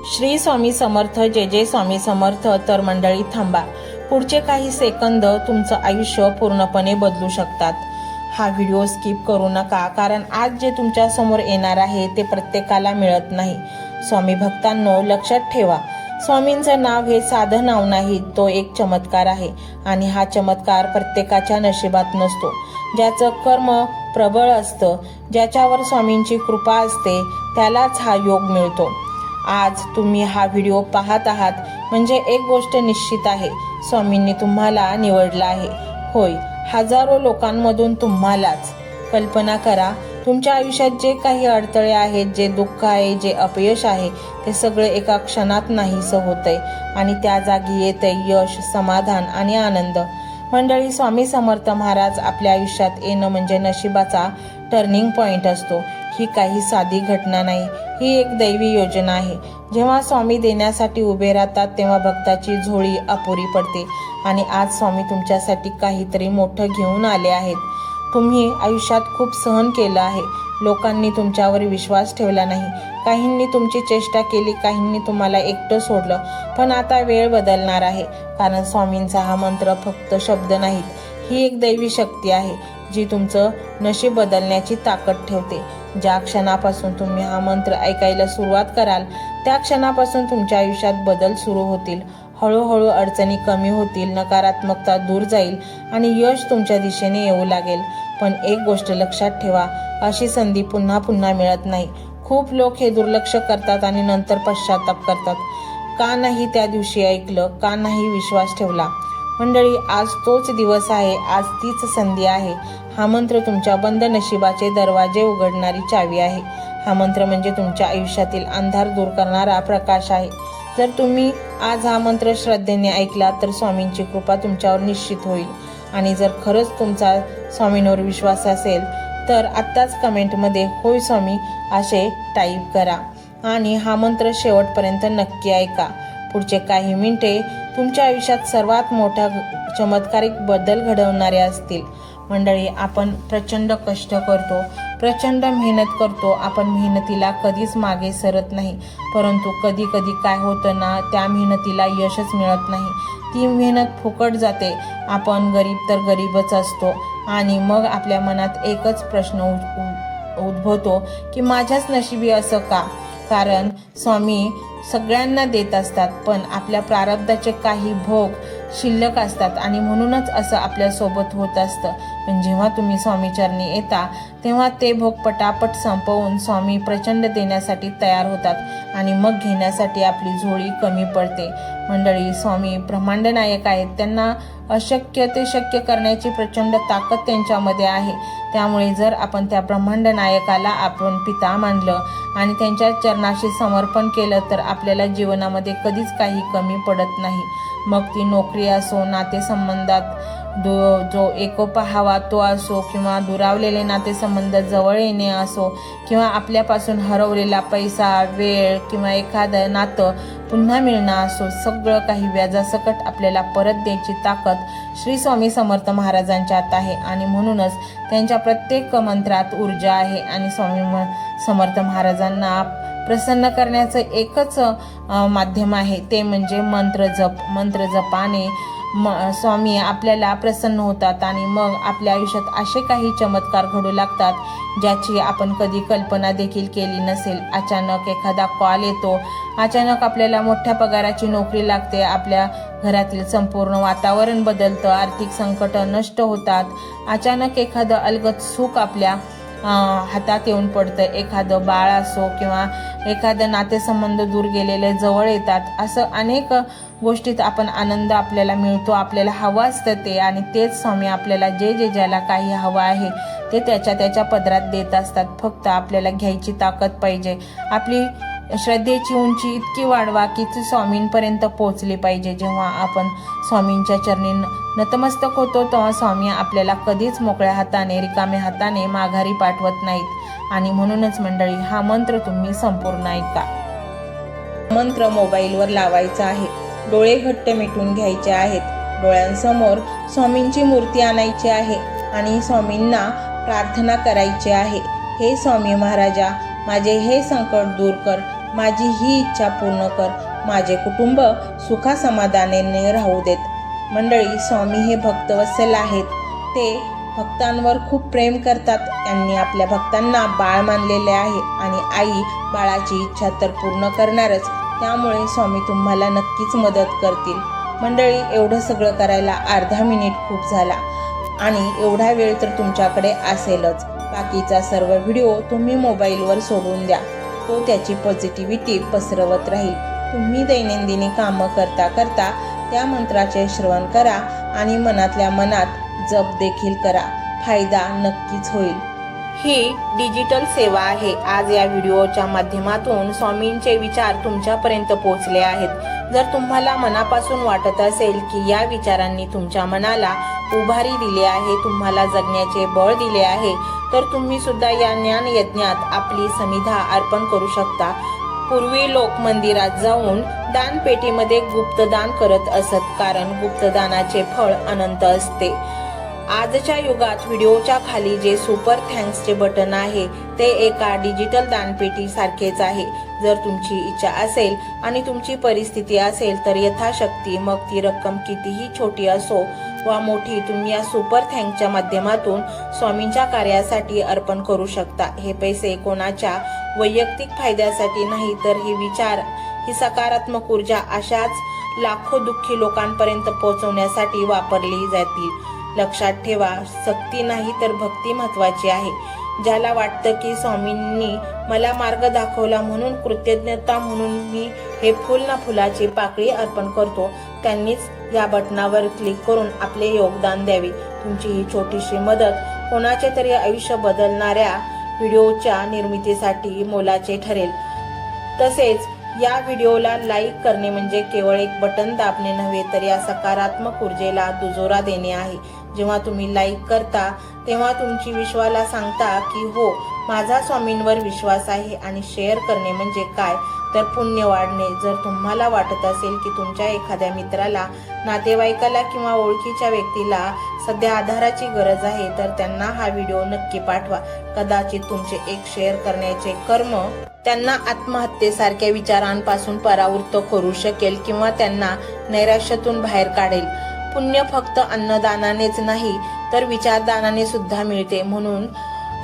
श्री स्वामी समर्थ, जय जय स्वामी समर्थ. तर मंडळी थांबा, पुढचे काही सेकंद तुमचं आयुष्य पूर्णपणे बदलू शकतात. हा व्हिडिओ स्किप करू नका, कारण आज जे तुमच्या समोर येणार आहे ते प्रत्येकाला मिळत नाही. स्वामी भक्तांनो, लक्षात ठेवा, स्वामींचं नाव हे साधं नाव नाही, तो एक चमत्कार आहे. आणि हा चमत्कार प्रत्येकाच्या नशिबात नसतो. ज्याचं कर्म प्रबळ असतं, ज्याच्यावर स्वामींची कृपा असते, त्यालाच हा योग मिळतो. आज तुम्ही हा व्हिडिओ पाहत आहात म्हणजे एक गोष्ट निश्चित आहे, स्वामींनी तुम्हाला निवडलं आहे. होय, हजारो लोकांमधून तुम्हालाच. कल्पना करा, तुमच्या आयुष्यात जे काही अडथळे आहेत, जे दुःख आहे, जे अपयश आहे, ते सगळे एका क्षणात नाहीसं होतंय आणि त्या जागी येतंय यश, समाधान आणि आनंद. मंडळी, स्वामी समर्थ महाराज आपल्या आयुष्यात येणं म्हणजे नशिबाचा टर्निंग पॉइंट असतो. ही काही साधी घटना नाही, ही एक दैवी योजना आहे. जेव्हा स्वामी देण्यासाठी उभे राहतात तेव्हा भक्ताची झोळी अपुरी पडते. आणि आज स्वामी तुमच्यासाठी काहीतरी मोठं घेऊन आले आहेत. तुम्ही आयुष्यात खूप सहन केलं आहे. लोकांनी तुमच्यावर विश्वास ठेवला नाही, काहींनी तुमची चेष्टा केली, काहींनी तुम्हाला एकटं सोडलं. पण आता वेळ बदलणार आहे, कारण स्वामींचा हा मंत्र फक्त शब्द नाहीत, ही एक दैवी शक्ती आहे जी तुमचं नशीब बदलण्याची ताकद ठेवते. ज्या क्षणापासून तुम्ही हा मंत्र ऐकायला सुरुवात कराल, त्या क्षणापासून तुमच्या आयुष्यात बदल सुरू होतील. हळूहळू अडचणी कमी होतील, नकारात्मकता दूर जाईल आणि यश तुमच्या दिशेने येऊ लागेल. पण एक गोष्ट लक्षात ठेवा, अशी संधी पुन्हा पुन्हा मिळत नाही. खूप लोक हे दुर्लक्ष करतात आणि नंतर पश्चाताप करतात. का नाही त्या दिवशी ऐकलं, का नाही विश्वास ठेवला? मंडळी, आज तोच दिवस आहे, आज तीच संधी आहे. हा मंत्र तुमच्या बंद नशिबाचे दरवाजे उघडणारी चावी आहे. हा मंत्र म्हणजे तुमच्या आयुष्यातील अंधार दूर करणारा प्रकाश आहे. जर तुम्ही आज हा मंत्र श्रद्धेने ऐकला तर स्वामींची कृपा तुमच्यावर निश्चित होईल. आणि जर खरंच तुमचा स्वामींवर विश्वास असेल तर आत्ताच कमेंटमध्ये होय स्वामी असे टाईप करा आणि हा मंत्र शेवटपर्यंत नक्की ऐका. पुढचे काही मिनिटे तुमच्या आयुष्यात सर्वात मोठा चमत्कारिक बदल घडवणारे असतील. मंडळी, आपण प्रचंड कष्ट करतो, प्रचंड मेहनत करतो, आपण मेहनतीला कधीच मागे सरत नाही. परंतु कधी कधी काय होतं ना, त्या मेहनतीला यशच मिळत नाही, ती मेहनत फुकट जाते. आपण गरीब तर गरीबच असतो आणि मग आपल्या मनात एकच प्रश्न उद्भवतो की माझ्याच नशिबी असं का? कारण स्वामी सगळ्यांना देत असतात, पण आपल्या प्रारब्धाचे काही भोग शिल्लक असतात आणि म्हणूनच असं आपल्यासोबत होत असतं. पण जेव्हा तुम्ही स्वामीचरणी येता तेव्हा ते भोग पटापट संपवून स्वामी प्रचंड देण्यासाठी तयार होतात आणि मग घेण्यासाठी आपली झोळी कमी पडते. मंडळी, स्वामी ब्रह्मांड नायक आहेत, त्यांना अशक्य ते शक्य करण्याची प्रचंड ताकद त्यांच्यामध्ये आहे. त्यामुळे जर आपण त्या ब्रह्मांड नायकाला आपण पिता मानलं आणि त्यांच्या चरणाशी समर्पण केलं तर आपल्याला जीवनामध्ये कधीच काही कमी पडत नाही. मग ती नोकरी असो, नातेसंबंधात जो एकोपा हवा तो असो, किंवा दुरावलेले नातेसंबंध जवळ येणे असो, किंवा आपल्यापासून हरवलेला पैसा, वेळ किंवा एखादं नातं पुन्हा मिळणं असो, सगळं काही व्याजासकट आपल्याला परत द्यायची ताकद श्री स्वामी समर्थ महाराजांच्यात आहे. आणि म्हणूनच त्यांच्या प्रत्येक मंत्रात ऊर्जा आहे. आणि स्वामी समर्थ महाराजांना प्रसन्न करण्याचं एकच माध्यम आहे, ते म्हणजे मंत्र जप. मंत्र जपाने स्वामी आपल्याला प्रसन्न होतात आणि मग आपल्या आयुष्यात असे काही चमत्कार घडू लागतात ज्याची आपण कधी कल्पना देखील केली नसेल. अचानक एखादा कॉल येतो, अचानक आपल्याला मोठ्या पगाराची नोकरी लागते, आपल्या घरातील संपूर्ण वातावरण बदलतं, आर्थिक संकट नष्ट होतात, अचानक एखादं अलगद सुख आपल्या हातात येऊन पडतं, एखादं बाळ असो किंवा एखादं नातेसंबंध दूर गेलेले जवळ येतात. असं अनेक गोष्टीत आपण आनंद आपल्याला मिळतो, आपल्याला हवं असतं ते. आणि तेच स्वामी आपल्याला जे ज्याला काही हवं आहे ते त्याच्या पदरात देत असतात. फक्त आपल्याला घ्यायची ताकद पाहिजे. आपली श्रद्धेची उंची इतकी वाढवा की ती स्वामींपर्यंत पोहोचली पाहिजे. जेव्हा आपण स्वामींच्या चरणी नतमस्तक होतो तेव्हा स्वामी आपल्याला कधीच मोकळ्या हाताने, रिकाम्या हाताने माघारी पाठवत नाहीत. आणि म्हणूनच मंडळी, हा मंत्र तुम्ही संपूर्ण ऐका. मंत्र मोबाईलवर लावायचा आहे, डोळे घट्ट मिटून घ्यायचे आहेत, डोळ्यांसमोर स्वामींची मूर्ती आणायची आहे आणि स्वामींना प्रार्थना करायची आहे. हे स्वामी महाराजा, माझे हे संकट दूर कर, माझी ही इच्छा पूर्ण कर, माझे कुटुंब सुखासमाधानाने राहू देत. मंडळी, स्वामी हे भक्तवत्सल आहेत. ते भक्तांवर खूप प्रेम करतात. त्यांनी आपल्या भक्तांना बाळ मानलेले आहे आणि आई बाळाची इच्छा तर पूर्ण करणारच. त्यामुळे स्वामी तुम्हाला नक्कीच मदत करतील. मंडळी, एवढं सगळं करायला अर्धा मिनिट खूप झाला आणि एवढा वेळ तर तुमच्याकडे असेलच. बाकीचा सर्व व्हिडिओ तुम्ही मोबाईलवर सोडून द्या. तो त्याची पॉझिटिव्हिटी पसरवत राहील. तुम्ही दैनंदिनी कामं करता करता त्या मंत्राचे श्रवण करा आणि मनातल्या मनात जप देखील करा. फायदा नक्कीच होईल. ही डिजिटल सेवा आहे. आज या व्हिडिओच्या माध्यमातून स्वामींचे विचार तुमच्यापर्यंत पोहोचले आहेत. जर तुम्हाला मनापासून वाटत असेल की या विचारांनी तुमच्या मनाला उभारी दिली आहे, तुम्हाला जगण्याचे बळ दिले आहे, तर तुम्ही सुद्धा या ज्ञान यज्ञात आपली समिधा अर्पण करू शकता. पूर्वी लोक मंदिरात जाऊन दानपेटीमध्ये गुप्तदान करत असत, कारण गुप्तदानाचे फळ अनंत असते. आजच्या युगात व्हिडिओच्या खाली जे सुपर थँक्सचे बटन आहे ते एका डिजिटल दानपेटी सारखेच आहे. जर तुमची इच्छा असेल आणि तुमची परिस्थिती असेल तर यथाशक्ती, मग ती रक्कम कितीही छोटी असो वा मोठी, तुम्ही या सुपर थँक्सच्या माध्यमातून स्वामींच्या कार्यासाठी अर्पण करू शकता. हे पैसे कोणाच्या वैयक्तिक फायद्यासाठी नाही, तर ही विचार, ही सकारात्मक ऊर्जा अशाच लाखो दुःखी लोकांपर्यंत पोहोचवण्यासाठी वापरली जातील. लक्षात ठेवा, सक्ती नाही तर भक्ती महत्वाची आहे. ज्याला वाटतं की स्वामींनी मला मार्ग दाखवला म्हणून कृतज्ञता म्हणून मी हे फुल ना फुलाची पाकळी अर्पण करतो, त्यांनीच या बटनावर क्लिक करून आपले योगदान द्यावे. तुमची ही छोटीशी मदत कोणाचे तरी आयुष्य बदलणाऱ्या व्हिडिओच्या निर्मितीसाठी मोलाचे ठरेल. तसेच या व्हिडिओला लाईक करणे म्हणजे केवळ एक बटन दाबणे नव्हे, तर या सकारात्मक ऊर्जेला दुजोरा देणे आहे. जेव्हा तुम्ही लाईक करता तेव्हा तुमची विश्वाला सांगता की हो, माझा स्वामींवर विश्वास आहे. आणि शेअर करणे म्हणजे काय, तर पुण्य वाढणे. जर तुम्हाला वाटत असेल की तुमच्या एखाद्या मित्राला, नातेवाईकाला किंवा ओळखीच्या व्यक्तीला सध्या आधाराची गरज आहे, तर त्यांना हा व्हिडिओ नक्की पाठवा. कदाचित तुमचे एक शेअर करण्याचे कर्म त्यांना आत्महत्येसारख्या विचारांपासून परावृत्त करू शकेल किंवा त्यांना नैराश्यातून बाहेर काढेल. पुण्य फक्त अन्नदानानेच नाही तर विचारदानाने सुद्धा मिळते. म्हणून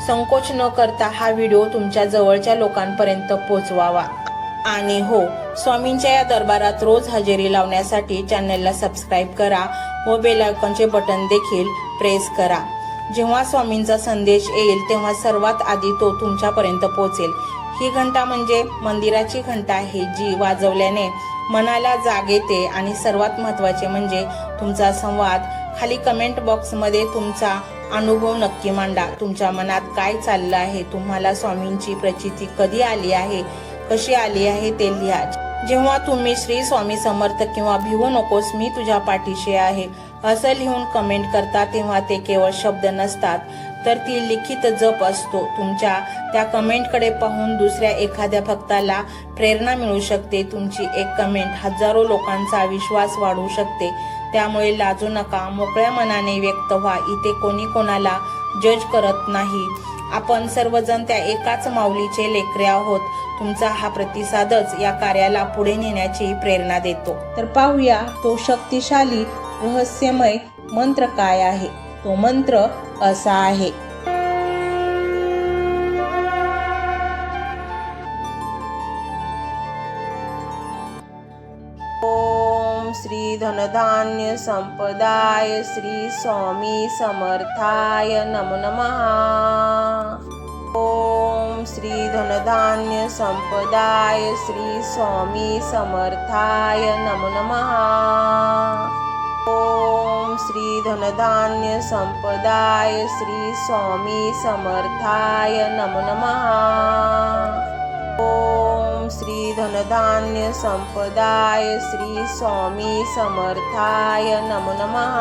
संकोच न करता हा व्हिडिओ तुमच्या जवळच्या लोकांपर्यंत पोहोचवावा. आणि हो, स्वामींच्या या दरबारात रोज हजेरी लावण्यासाठी चॅनलला सबस्क्राईब करा व बेल आयकॉनचे बटन देखील प्रेस करा. जेव्हा स्वामींचा संदेश येईल तेव्हा सर्वात आधी तो तुमच्यापर्यंत पोहोचेल. ही घंटा म्हणजे मंदिराची घंटा आहे, जी वाजवल्याने मनाला जाग येते. आणि सर्वात महत्त्वाचे म्हणजे तुमचा संवाद. खाली कमेंट बॉक्समध्ये तुमचा अनुभव नक्की मांडा. तुमच्या मनात काय चाललं आहे, तुम्हाला स्वामींची प्रचिती कधी आली आहे, कशी आली आहे ते लिहा. जेव्हा तुम्ही श्री स्वामी समर्थ किंवा भिवू नकोस मी तुझ्या पाठीशी आहे असं लिहून कमेंट करता, तेव्हा ते केवळ शब्द नसतात, तर ती लिखित जप असतो. तुमच्या त्या कमेंटकडे पाहून दुसऱ्या एखाद्या भक्ताला प्रेरणा मिळू शकते. तुमची एक कमेंट हजारो लोकांचा विश्वास वाढवू शकते. त्यामुळे लाजू नका, मोकळ्या मनाने व्यक्त व्हा. इथे कोणी कोणाला जज करत नाही. आपण सर्वजण त्या एकाच माऊलीचे लेकरे आहोत. तुमचा हा प्रतिसादच या कार्याला पुढे नेण्याची प्रेरणा देतो. तर पाहूया तो शक्तिशाली रहस्यमय मंत्र काय आहे. तो मंत्र असा आहे. ओम श्री धनधान्य संपदाय श्री स्वामी समर्थाय नमो नमः. ओम श्री धनधान्य संपदाय श्री स्वामी समर्थाय नमो नमः. ओम श्री धनधान्य संपदाय श्री स्वामी समर्थाय नमो नमः. ओम श्री धनधान्य संपदाय श्री स्वामी समर्थाय नमो नमः.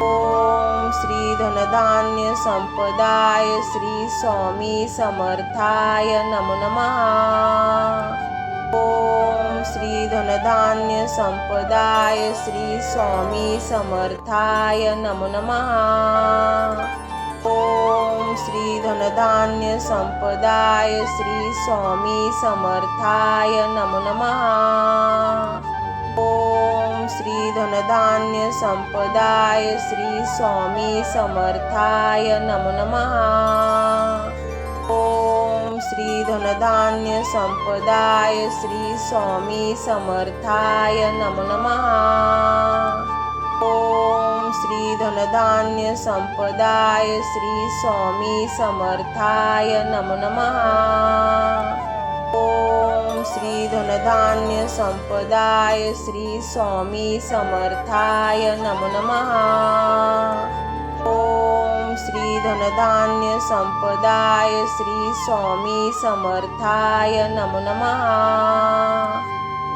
ओम श्री धनधान्य संपदाय श्री स्वामी समर्थाय नमो नमः. ओम श्री धनधान्य संपदाय श्री स्वामी समर्थाय नमो नमः. ओम श्री धन धनधान्य संपदाय श्री स्वामी समर्थाय नमो नमः। ओम श्री धनधान्य संपदाय श्री स्वामी समर्थाय नमो नमः। ओम श्री धनधान्य संपदाय श्री स्वामी समर्थाय नमो नमः। ओम श्री धनधान्य संपदाय श्री स्वामी समर्थाय नमो नमः। ओम श्री धनधान्य संपदाय श्री स्वामी समर्थाय नमो नमः। ओम श्री धनधान्य संपदाय श्री स्वामी समर्थाय नमो नमः।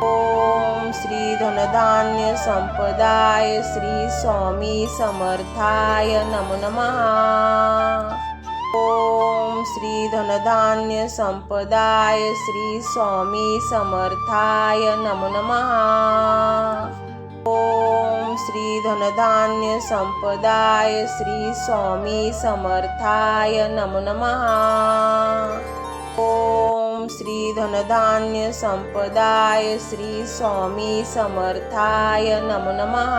ओम श्री धनधान्य संपदाय श्री स्वामी समर्थाय नमो नमः। ओम श्री धनधान्य संपदाय श्री स्वामी समर्थाय नमो नमः। ओम श्री धनधान्य संपदाय श्री स्वामी समर्थाय नमो नमः। ओम श्री धनधान्य संपदाय श्री स्वामी समर्थाय नमो नमः।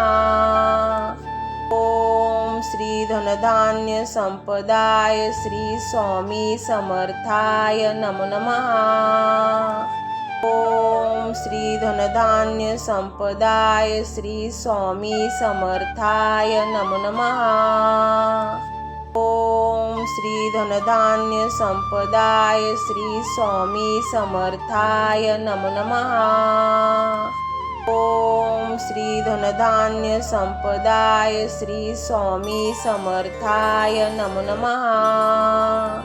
ओम श्री धनधान्य संपदाय श्री स्वामी समर्थाय नमो नमः। ओम श्री धनधान्य संपदाय श्री स्वामी समर्थाय नमो नमः। ओम श्री धनधान्य संपदाय श्री स्वामी समर्थाय नमो नमः। ओम श्री धनधान्य संपदाय श्री स्वामी समर्थाय नमो नमः।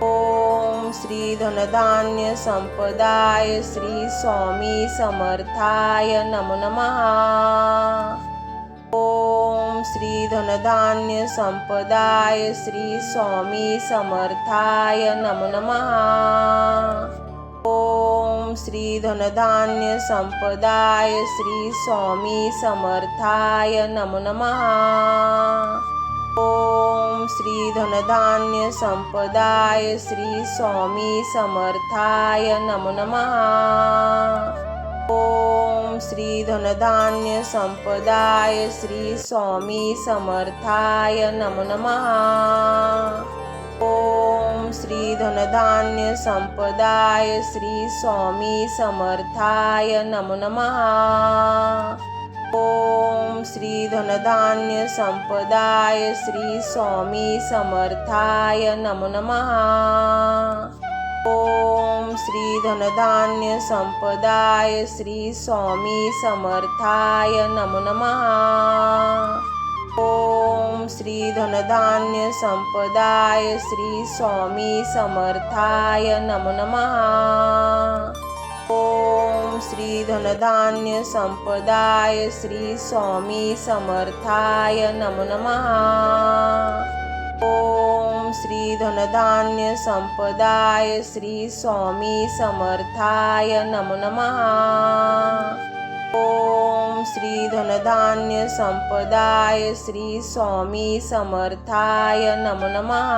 ओम श्री धनधान्य संपदाय श्री स्वामी समर्थाय नमो नमः। ओम श्री धनधान्य संपदाय श्री स्वामी समर्थाय नमो नमः। ओम श्री धनधान्य संपदाय श्री स्वामी समर्थाय नमो नमः। ओम श्री धनधान्य संपदाय श्री स्वामी समर्थाय नमो नमः। ओम श्री धनधान्य संपदाय श्री स्वामी समर्थाय नमो नमः। ओम श्री धनधान्य संपदाय श्री स्वामी समर्थाय नमो नमः। ओम श्री धनधान्य संपदाय श्री स्वामी समर्थाय नमो नमः। ओम श्री धनधान्य संपदाय श्री स्वामी समर्थाय नमो नमः। ओम श्री धनधान्य संपदाय श्री स्वामी समर्थाय नमो नमः। ओम श्री धनधान्य संपदाय श्री स्वामी समर्थाय नमो नमः। ओम श्री धनधान्य संपदाय श्री स्वामी समर्थाय नमो नमः। ओम श्री धनधान्य संपदाय श्री स्वामी समर्थाय नमो नमः।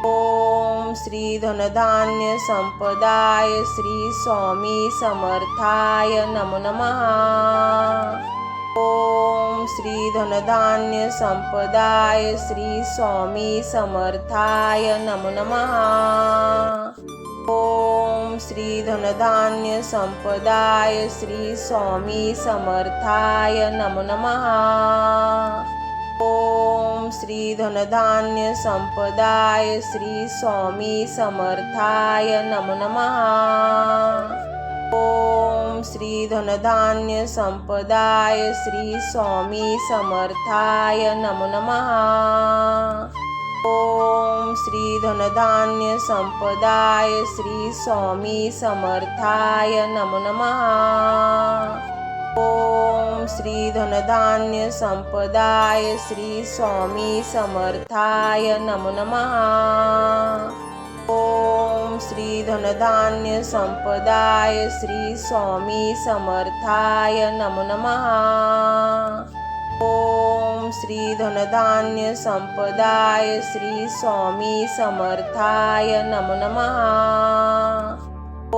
ओम श्री धनधान्य संपदाय श्री स्वामी समर्थाय नमो नमः। ओम श्री धनधान्य संपदाय श्री स्वामी समर्थाय नमो नमः। ओम श्री धनधान्य संपदाय श्री स्वामी समर्थाय नमो नमः। ओम श्री धनधान्य संपदाय श्री स्वामी समर्थाय नमो नमः। ओम श्री धनधान्य संपदाय श्री स्वामी समर्थाय नमो नमः। ओम श्री धनधान्य संपदाय श्री स्वामी समर्थाय नमो नमः। ओम श्री धनधान्य संपदाय श्री स्वामी समर्थाय नमो नमः। ओम श्री धनधान्य संपदाय श्री स्वामी समर्थाय नमो नमः। ओम श्री धनधान्य संपदाय श्री स्वामी समर्थाय नमो नमः।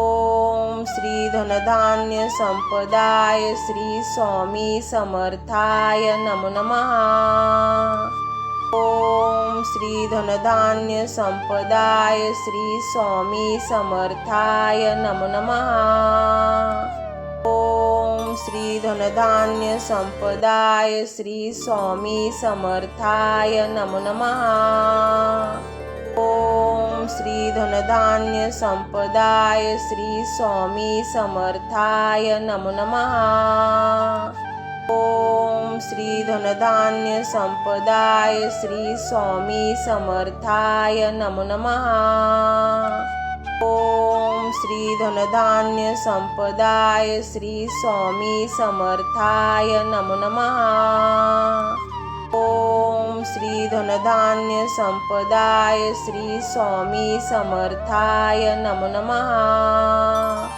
ओम श्री धनधान्य संपदाय श्री स्वामी समर्थाय नमो नमः। ओम श्री धनधान्य संपदाय श्री स्वामी समर्थाय नमो नमः। ओम श्री धनधान्य संपदाय श्री स्वामी समर्थाय नमो नमः। ओम श्री धनधान्य संपदाय श्री स्वामी समर्थाय नमो नमः। ओम श्री धनधान्य संपदाय श्री स्वामी समर्थाय नमो नमः। ओम श्री धनधान्य संपदाय श्री स्वामी समर्थाय नमो नमः। ओम श्री धनधान्य संपदाय श्री स्वामी समर्थाय नमो नमः।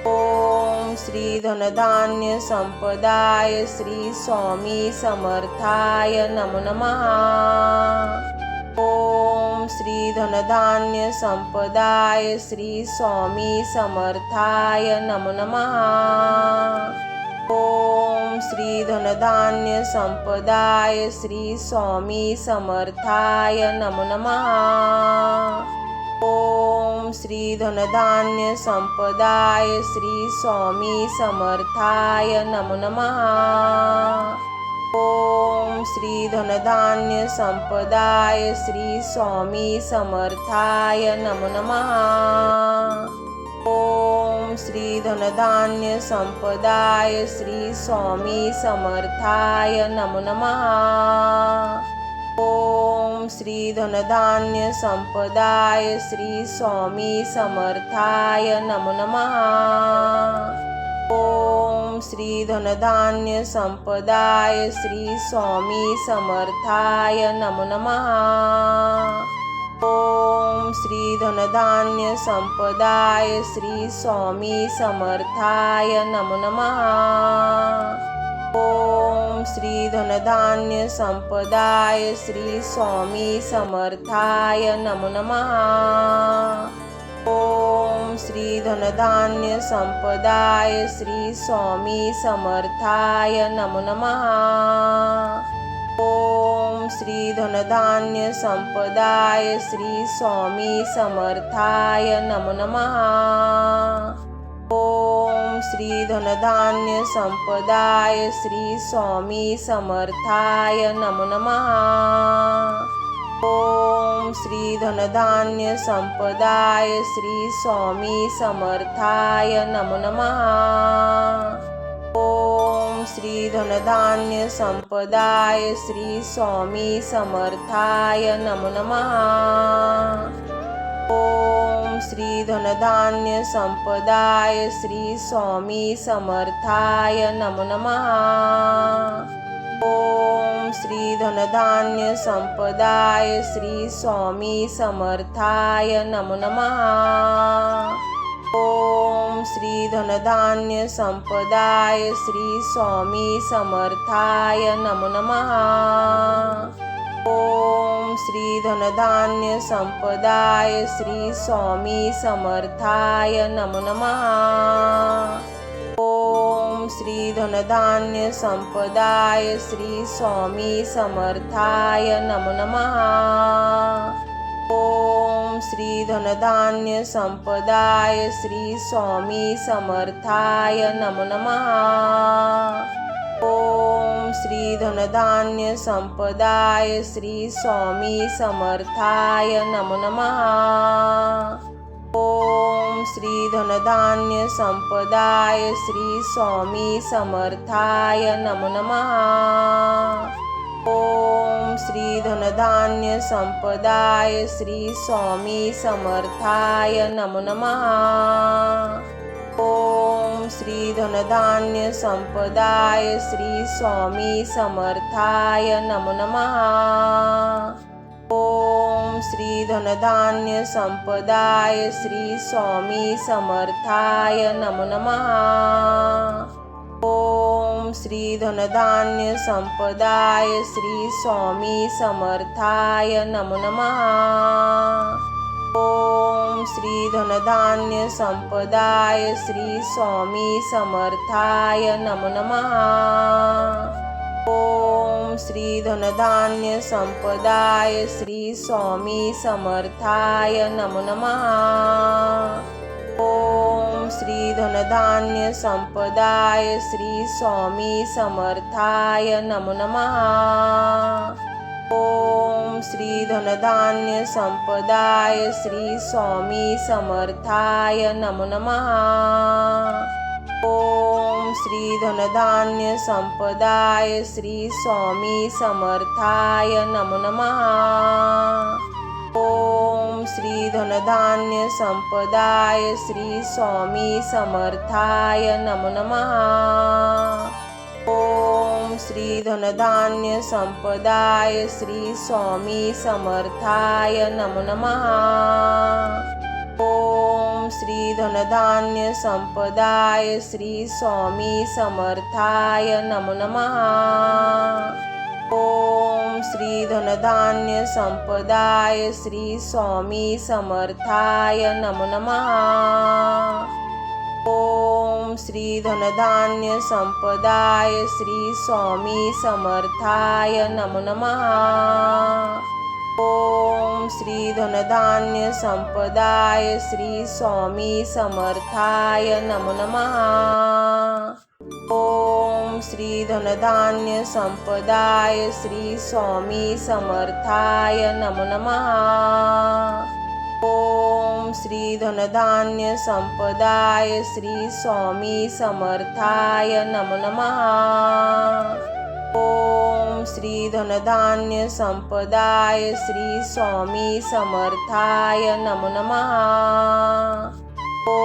ओम श्री धनधान्य संपदाय श्री स्वामी समर्थाय नमो नमः। ओम श्री धनधान्य संपदाय श्री स्वामी समर्थाय नमो नमः। ओम श्री धनधान्य संपदाय श्री स्वामी समर्थाय नमो नमः। ओम श्री धनधान्य संपदाय श्री स्वामी समर्थाय नमो नमः। ओम श्री धनधान्य संपदाय श्री स्वामी समर्थाय नमो नमः। ओम श्री धनधान्य संपदाय श्री स्वामी समर्थाय नमो नमः। ओम श्री धनधान्य संपदाय श्री स्वामी समर्थाय नमो नमः। ओम श्री धनधान्य संपदाय श्री स्वामी समर्थाय नमो नमः। ओम श्री धनधान्य संपदाय श्री स्वामी समर्थाय नमो नमः। ओम श्री धनधान्य संपदाय श्री स्वामी समर्थाय नमो नमः। ओम श्री धनधान्य संपदाय श्री स्वामी समर्थाय नमो नमः। ओम श्री धनधान्य संपदाय श्री स्वामी समर्थाय नमो नमः। ओम श्री धनधान्य संपदाय श्री स्वामी समर्थाय नमो नमः। ओम श्री धनधान्य संपदाय श्री स्वामी समर्थाय नमो नमः। ओम श्री धनधान्य संपदाय श्री स्वामी समर्थाय नमो नमः। ओम श्री धनधान्य संपदाय श्री स्वामी समर्थाय नमो नमः। ओम श्री धनधान्य संपदाय श्री स्वामी समर्थाय नमो नमः। ओम श्री धनधान्य संपदाय श्री स्वामी समर्थाय नमो नमः। ओम श्री धनधान्य संपदाय श्री स्वामी समर्थाय नमो नमः। ओम श्री धनधान्य संपदाय श्री स्वामी समर्थाय नमो नमः। ओम श्री धनधान्य संपदाय श्री स्वामी समर्थाय नमो नमः। ओम श्री धनधान्य संपदाय श्री स्वामी समर्थाय नमो नमः। ओम श्री धनधान्य संपदाय श्री स्वामी समर्थाय नमो नमः। ओम श्री धनधान्य संपदाय श्री स्वामी समर्थाय नमो नमः। ओम श्री धनधान्य संपदाय श्री स्वामी समर्थाय नमो नमः। ओम श्री धनधान्य संपदाय श्री स्वामी समर्थाय नमो नमः। ओम श्री धनधान्य संपदाय श्री स्वामी समर्थाय नमो नमः। ओम श्री धनधान्य संपदाय श्री स्वामी समर्थाय नमो नमः। ओम श्री धनधान्य संपदाय श्री स्वामी समर्थाय नमो नमः। ओम श्री धनधान्य संपदाय श्री स्वामी समर्थाय नमो नमः। ओम श्री धनधान्य संपदाय श्री स्वामी समर्थाय नमो नमः। ओम श्री धनधान्य संपदाय श्री स्वामी समर्थाय नमो नमः। ओम श्री धनधान्य संपदाय श्री स्वामी समर्थाय नमो नमः। ओम श्री धनधान्य संपदाय श्री स्वामी समर्थाय नमो नमः। ओम श्री धनधान्य संपदाय श्री स्वामी समर्थाय नमो नमः। ओम श्री धनधान्य संपदाय श्री स्वामी समर्थाय नमो नमः। ओम श्री धनधान्य संपदाय श्री स्वामी समर्थाय नमो नमः। ओम श्री धनधान्य संपदाय श्री स्वामी समर्थाय नमो नमः। ओम श्री धनधान्य संपदाय श्री स्वामी समर्थाय नमो नमः। ओम श्री धनधान्य संपदाय श्री स्वामी समर्थाय नमो नमः। ओम श्री धनधान्य संपदाय श्री स्वामी समर्थाय नमो नमः।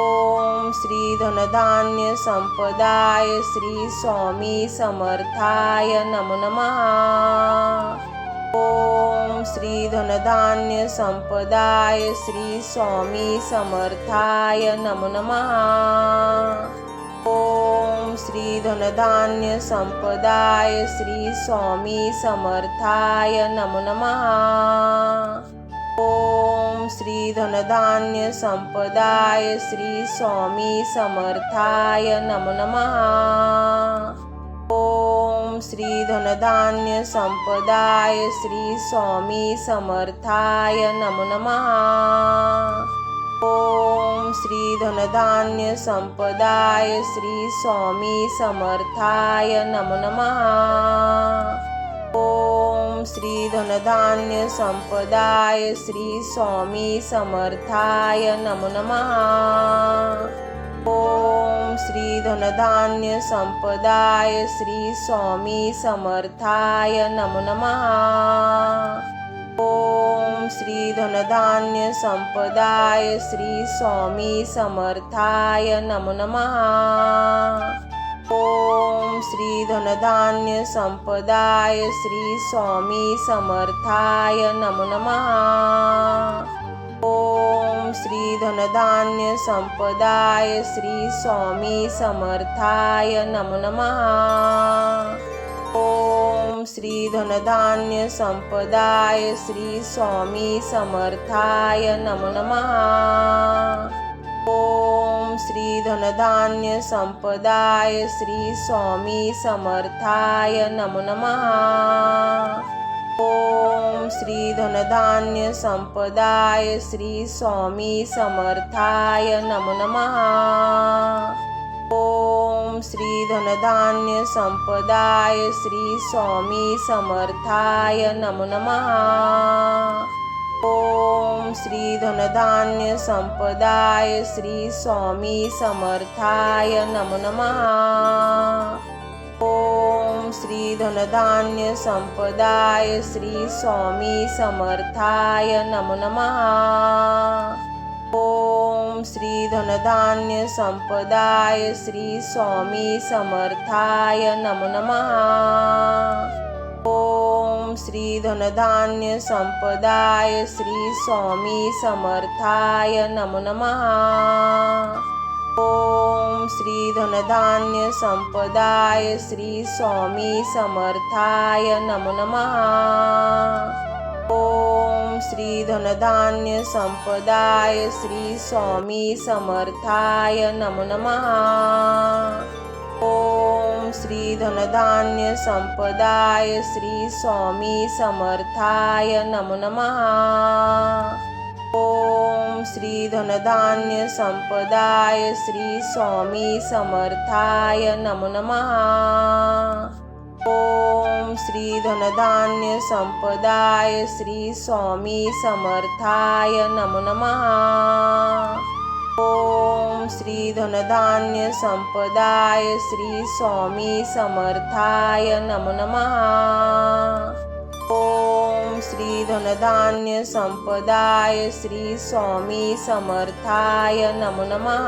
ओम श्री धनधान्य संपदाय श्री स्वामी समर्थाय नमो नमः। ओम श्री धनधान्य संपदाय श्री स्वामी समर्थाय नमो नमः। ओम श्री धनधान्य संपदाय श्री स्वामी समर्थाय नमो नमः। ओम श्री धनधान्य संपदाय श्री स्वामी समर्थाय नमो नमः। ओम श्री धनधान्य संपदाय श्री स्वामी समर्थाय नमो नमः। ओम श्री धनधान्य संपदाय श्री स्वामी समर्थाय नमो नमः। ओम श्री धनधान्य संपदाय श्री स्वामी समर्थाय नमो नमः। ओम श्री धनधान्य संपदाय श्री स्वामी समर्थाय नमो नमः। ओम श्री धनधान्य संपदाय श्री स्वामी समर्थाय नमो नमः। ओम श्री धनधान्य संपदाय श्री स्वामी समर्थाय नमो नमः। ओम श्री धनधान्य संपदाय श्री स्वामी समर्थाय नमो नमः। ओम श्री धनधान्य संपदाय श्री स्वामी समर्थाय नमो नमः। ओम श्री धनधान्य संपदाय श्री स्वामी समर्थाय नमो नमः। ओम श्री धनधान्य संपदाय श्री स्वामी समर्थाय नमो नमः। ओम श्री धनधान्य संपदाय श्री स्वामी समर्थाय नमो नमः। ओम श्री धनधान्य संपदाय श्री स्वामी समर्थाय नमो नमः। ओम श्री धनधान्य संपदाय श्री स्वामी समर्थाय नमो नमः। ओम श्री धनधान्य संपदाय श्री स्वामी समर्थाय नमो नमः। ओम श्री धनधान्य संपदाय श्री स्वामी समर्थाय नमो नमः। ओम श्री धनधान्य संपदाय श्री स्वामी समर्थाय नमो नमः। ओम श्री धनधान्य संपदाय श्री स्वामी समर्थाय नमो नमः। ओम श्री धनधान्य संपदाय श्री स्वामी समर्थाय नमो नमः। ओम श्री धनधान्य संपदाय श्री स्वामी समर्थाय नमो नमः। ओम श्री धनधान्य संपदाय श्री स्वामी समर्थाय नमो नमः। ओम श्री धनधान्य संपदाय श्री स्वामी समर्थाय नमो नमः। ओम श्री धनधान्य संपदाय श्री स्वामी समर्थाय नमो नमः।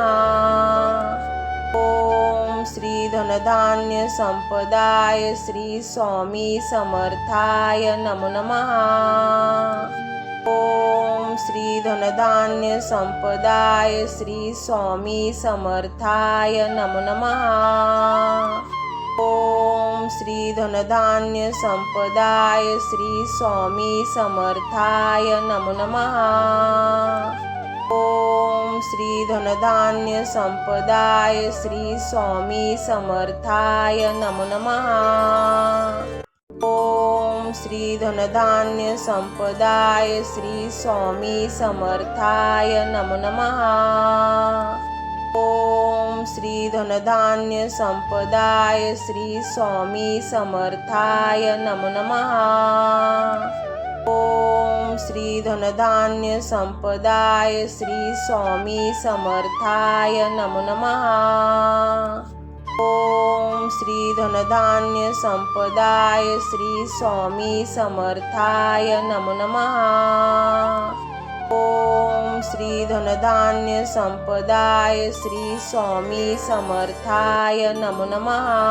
ओम श्री धनधान्य संपदाय श्री स्वामी समर्थाय नमो नमः। ओम श्री धनधान्य संपदाय श्री स्वामी समर्थाय नमो नमः। ओम श्री धनधान्य संपदाय श्री स्वामी समर्थाय नमो नमः। ओम श्री धनधान्य संपदाय श्री स्वामी समर्थाय नमो नमः। ओम श्री धनधान्य संपदाय श्री स्वामी समर्थाय नमो नमः। ओम श्री धनधान्य संपदाय श्री स्वामी समर्थाय नमो नमः। ओम श्री धनधान्य संपदाय श्री स्वामी समर्थाय नमो नमः। ओम श्री धनधान्य संपदाय श्री स्वामी समर्थाय नमो नमः। ओम श्री धनधान्य संपदाय श्री स्वामी समर्थाय नमो नमः।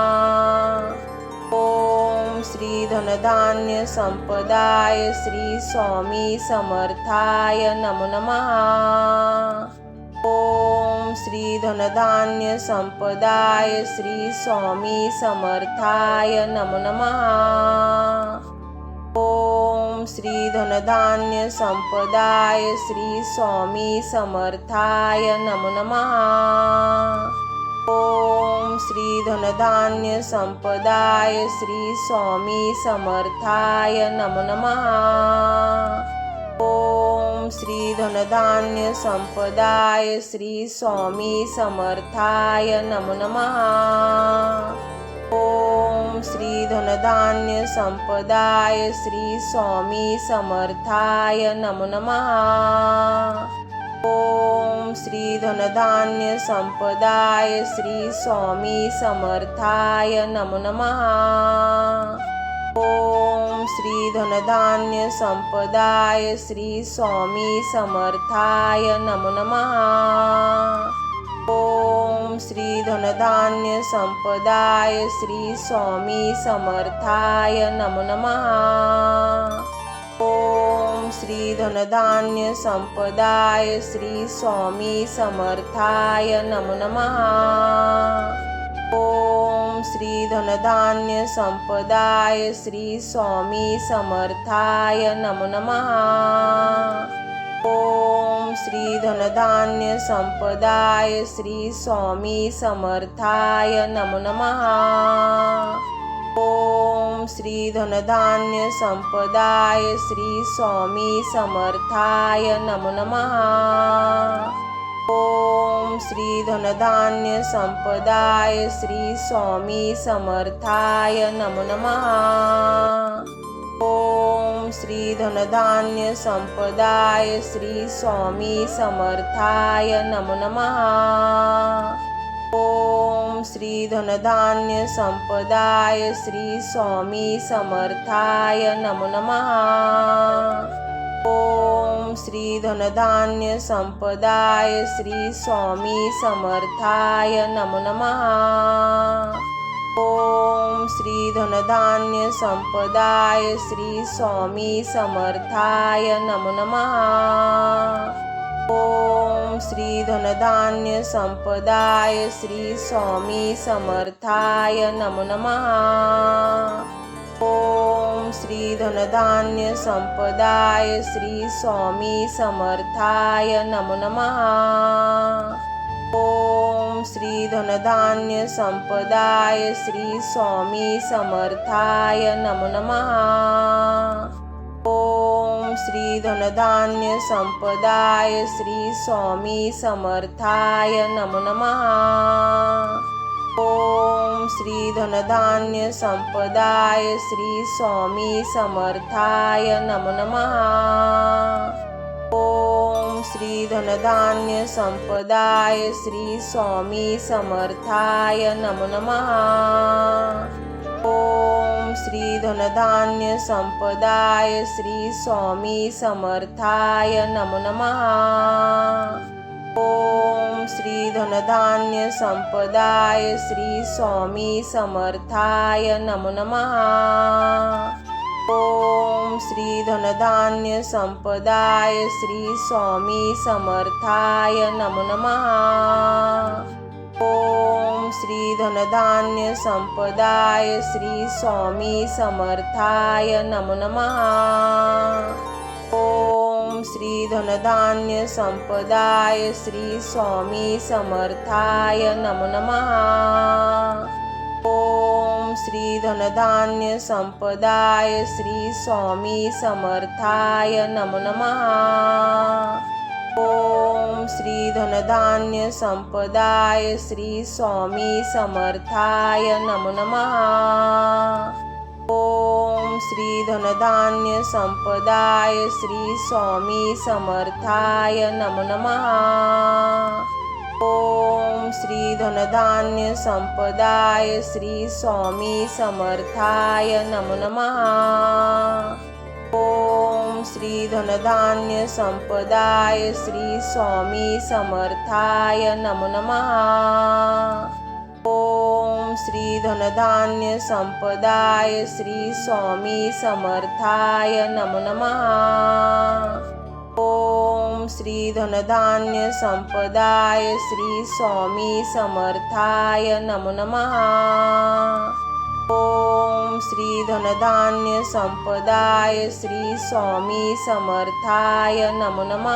ओम श्री धनधान्य संपदाय श्री स्वामी समर्थाय नमो नमः। ओम श्री धनधान्य संपदाय श्री स्वामी समर्थाय नमो नमः। ओम श्री धनधान्य संपदाय श्री स्वामी समर्थाय नमो नमः। ओम श्री धनधान्य संपदाय श्री स्वामी समर्थाय नमो नमः। ओम श्री धनधान्य संपदाय श्री स्वामी समर्थाय नमो नमः। ओम श्री धनधान्य संपदाय श्री स्वामी समर्थाय नमो नमः। ओम श्री धनधान्य संपदाय श्री स्वामी समर्थाय नमो नमः। ओम श्री धनधान्य संपदाय श्री स्वामी समर्थाय नमो नमः। ओम श्री धनधान्य संपदाय श्री स्वामी समर्थाय नमो नमः। ओम श्री धनधान्य संपदाय श्री स्वामी समर्थाय नमो नमः। ओम श्री धनधान्य संपदाय श्री स्वामी समर्थाय नमो नमः। ओम श्री धनधान्य संपदाय श्री स्वामी समर्थाय नमो नमः। ओम श्री धनधान्य संपदाय श्री स्वामी समर्थाय नमो नमः। ओम श्री धनधान्य संपदाय श्री स्वामी समर्थाय नमो नमः। ओम श्री धनधान्य संपदाय श्री स्वामी समर्थाय नमो नमः। ओम श्री धनधान्य संपदाय श्री स्वामी समर्थाय नमो नमः। ओम श्री धनधान्य संपदाय श्री स्वामी समर्थाय नमो नमः। ओम श्री धनधान्य संपदाय श्री स्वामी समर्थाय नमो नमः। ओम श्री धनधान्य संपदाय श्री स्वामी समर्थाय नमो नमः। ओम श्री धनधान्य संपदाय श्री स्वामी समर्थाय नमो नमः। ओम श्री धनधान्य संपदाय श्री स्वामी समर्थाय नमो नमः। ओम श्री धनधान्य संपदाय श्री स्वामी समर्थाय नमो नमः। ओम श्री धनधान्य संपदाय श्री स्वामी समर्थाय नमो नमः। ओम श्री धनधान्य संपदाय श्री स्वामी समर्थाय नमो नमः। ओम श्री धनधान्य संपदाय श्री स्वामी समर्थाय नमो नमः। ओम श्री धनधान्य संपदाय श्री स्वामी समर्थाय नमो नमः। ओम श्री धनधान्य संपदाय श्री स्वामी समर्थाय नमो नमः। ओम श्री धनधान्य संपदाय श्री स्वामी समर्थाय नमो नमः। ओम श्री धनधान्य संपदाय श्री स्वामी समर्थाय नमो नमः। ओम श्री धनधान्य संपदाय श्री स्वामी समर्थाय नमो नमः। ओम श्री धनधान्य संपदाय श्री स्वामी समर्थाय नमो नमः। ओम श्री धनधान्य संपदाय श्री स्वामी समर्थाय नमो नमः। ओम श्री धनधान्य संपदाय श्री स्वामी समर्थाय नमो नमः। ओम श्री धनधान्य संपदाय श्री स्वामी समर्थाय नमो नमः। ओम श्री धनधान्य संपदाय श्री स्वामी समर्थाय नमो नमः। ओम श्री धनधान्य संपदाय श्री स्वामी समर्थाय नमो नमः। ओम श्री धनधान्य संपदाय श्री स्वामी समर्थाय नमो नमः।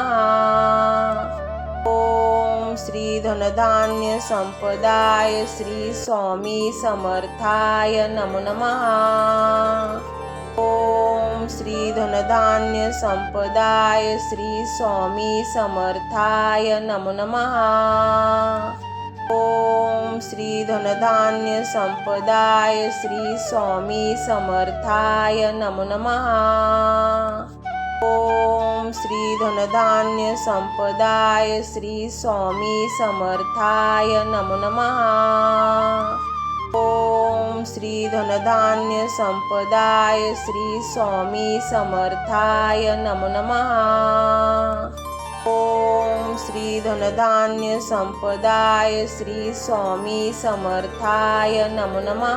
ओम श्री धनधान्य संपदाय श्री स्वामी समर्थाय नमो नमः। ओम श्री धनधान्य संपदाय श्री स्वामी समर्थाय नमो नमः। ओम श्री धनधान्य संपदाय श्री स्वामी समर्थाय नमो नमः। ओम श्री धनधान्य संपदाय श्री स्वामी समर्थाय नमो नमः। ओम श्री धनधान्य संपदाय श्री स्वामी समर्थाय नमो नमः। ओम श्री धनधान्य संपदाय श्री स्वामी समर्थाय नमो नमः।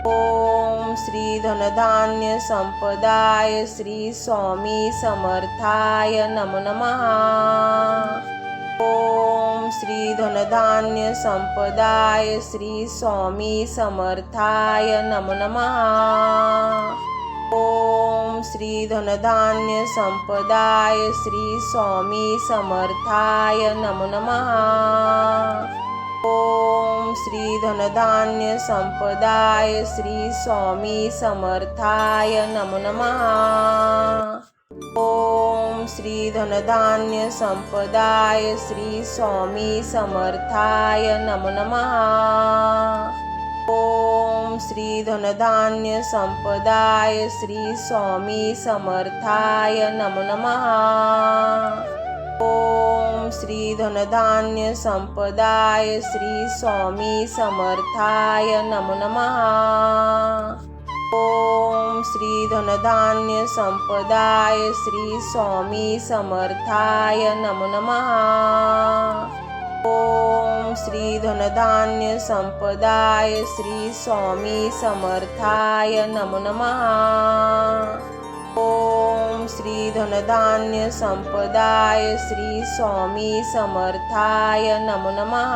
ओम श्री धनधान्य संपदाय श्री स्वामी समर्थाय नमो नमः। ओम श्री धनधान्य संपदाय श्री स्वामी समर्थाय नमो नमः। ओम श्री धनधान्य संपदाय श्री स्वामी समर्थाय नमो नमः। ओम श्री धनधान्य संपदाय श्री स्वामी समर्थाय नमो नमः। ओम श्री धनधान्य संपदाय श्री स्वामी समर्थाय नमो नमः। ओम श्री धनधान्य संपदाय श्री स्वामी समर्थाय नमो नमः। ओम श्री धनधान्य संपदाय श्री स्वामी समर्थाय नमो नमः। ओम श्री धनधान्य संपदाय श्री स्वामी समर्थाय नमो नमः। ओम श्री धनधान्य संपदाय श्री स्वामी समर्थाय नमो नमः। ओम श्री धनधान्य संपदाय श्री स्वामी समर्थाय नमो नमः।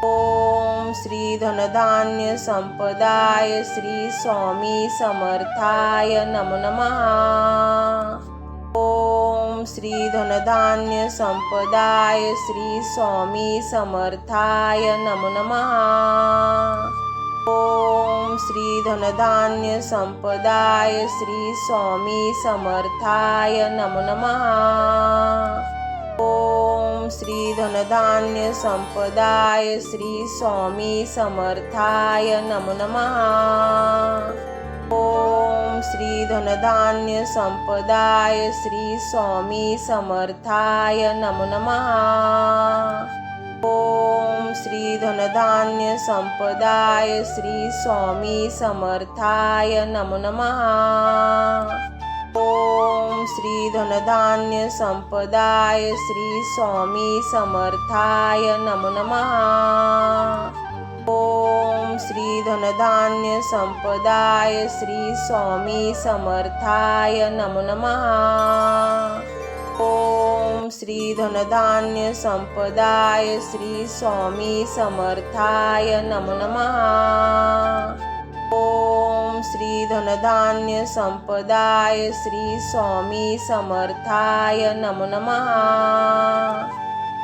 ओम श्री धनधान्य संपदाय श्री स्वामी समर्थाय नमो नमः। ओम श्री धनधान्य संपदाय श्री स्वामी समर्थाय नमो नमः। ओम श्री धनधान्य संपदाय श्री स्वामी समर्थाय नमो नमः। ओम श्री धनधान्य संपदाय श्री स्वामी समर्थाय नमो नमः। ओम श्री धनधान्य संपदाय श्री स्वामी समर्थाय नमो नमः। ओम श्री धनधान्य संपदाय श्री स्वामी समर्थाय नमो नमः। ओम श्री धनधान्य संपदाय श्री स्वामी समर्थाय नमो नमः। ओम श्री धनधान्य संपदाय श्री स्वामी समर्थाय नमो नमः। ओम श्री धनधान्य संपदाय श्री स्वामी समर्थाय नमो नमः। ओम श्री धनधान्य संपदाय श्री स्वामी समर्थाय नमो नमः।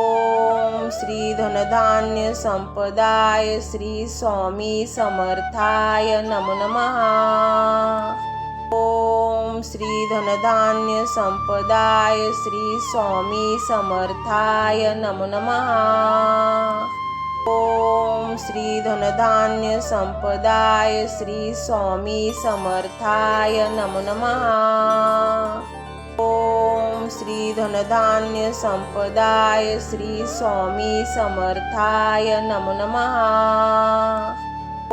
ओम श्री धनधान्य संपदाय श्री स्वामी समर्थाय नमो नमः। ओम श्री धनधान्य संपदाय श्री स्वामी समर्थाय नमो नमः। ओम श्री धनधान्य संपदाय श्री स्वामी समर्थाय नमो नमः। ओम श्री धनधान्य संपदाय श्री स्वामी समर्थाय नमो नमः।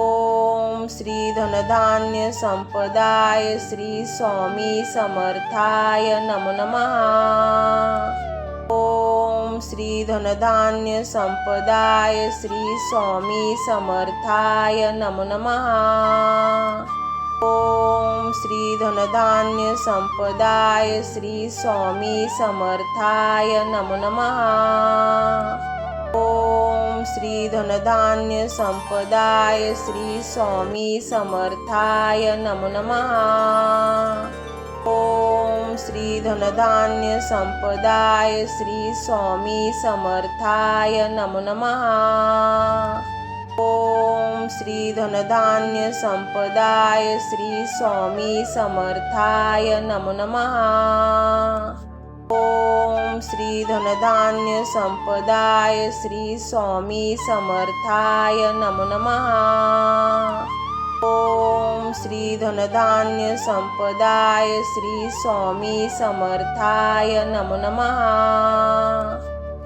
ओम श्री धनधान्य संपदाय श्री स्वामी समर्थाय नमो नमः। ओम श्री धनधान्य संपदाय श्री स्वामी समर्थाय नमो नमः। ओम श्री धनधान्य संपदाय श्री स्वामी समर्थाय नमो नमः। ओम श्री धनधान्य संपदाय श्री स्वामी समर्थाय नमो नमः। ओम श्री धनधान्य संपदाय श्री स्वामी समर्थाय नमो नमः। ओम श्री धनधान्य संपदाय श्री स्वामी समर्थाय नमो नमः। ओम श्री धनधान्य संपदाय श्री स्वामी समर्थाय नमो नमः। ओम श्री धनधान्य संपदाय श्री स्वामी समर्थाय नमो नमः।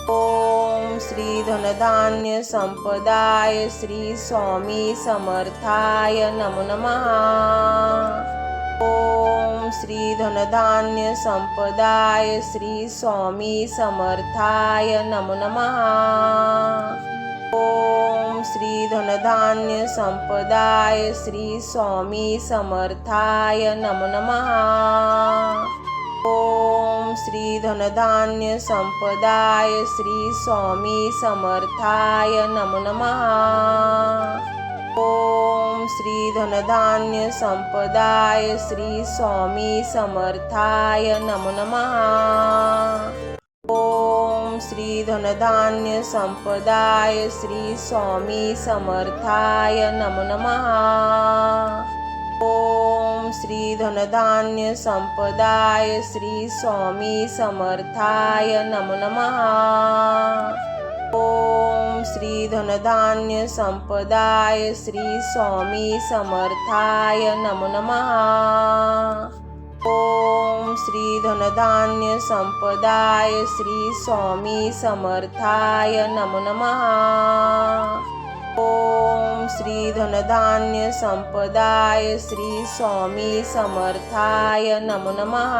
ओम श्री धनधान्य संपदाय श्री स्वामी समर्थाय नमो नमः। ओम श्री धनधान्य संपदाय श्री स्वामी समर्थाय नमो नमः। ओम श्री धनधान्य संपदाय श्री स्वामी समर्थाय नमो नमः। ओम श्री धनधान्य संपदाय श्री स्वामी समर्थाय नमो नमः। ओम श्री धनधान्य संपदाय श्री स्वामी समर्थाय नमो नमः। ओम श्री धनधान्य संपदाय श्री स्वामी समर्थाय नमो नमः। ओम श्री धनधान्य संपदाय श्री स्वामी समर्थाय नमो नमः। ओम श्री धनधान्य संपदाय श्री स्वामी समर्थाय नमो नमः। ओम श्री धनधान्य संपदाय श्री स्वामी समर्थाय नमो नमः। ओम श्री धनधान्य संपदाय श्री स्वामी समर्थाय नमो नमः।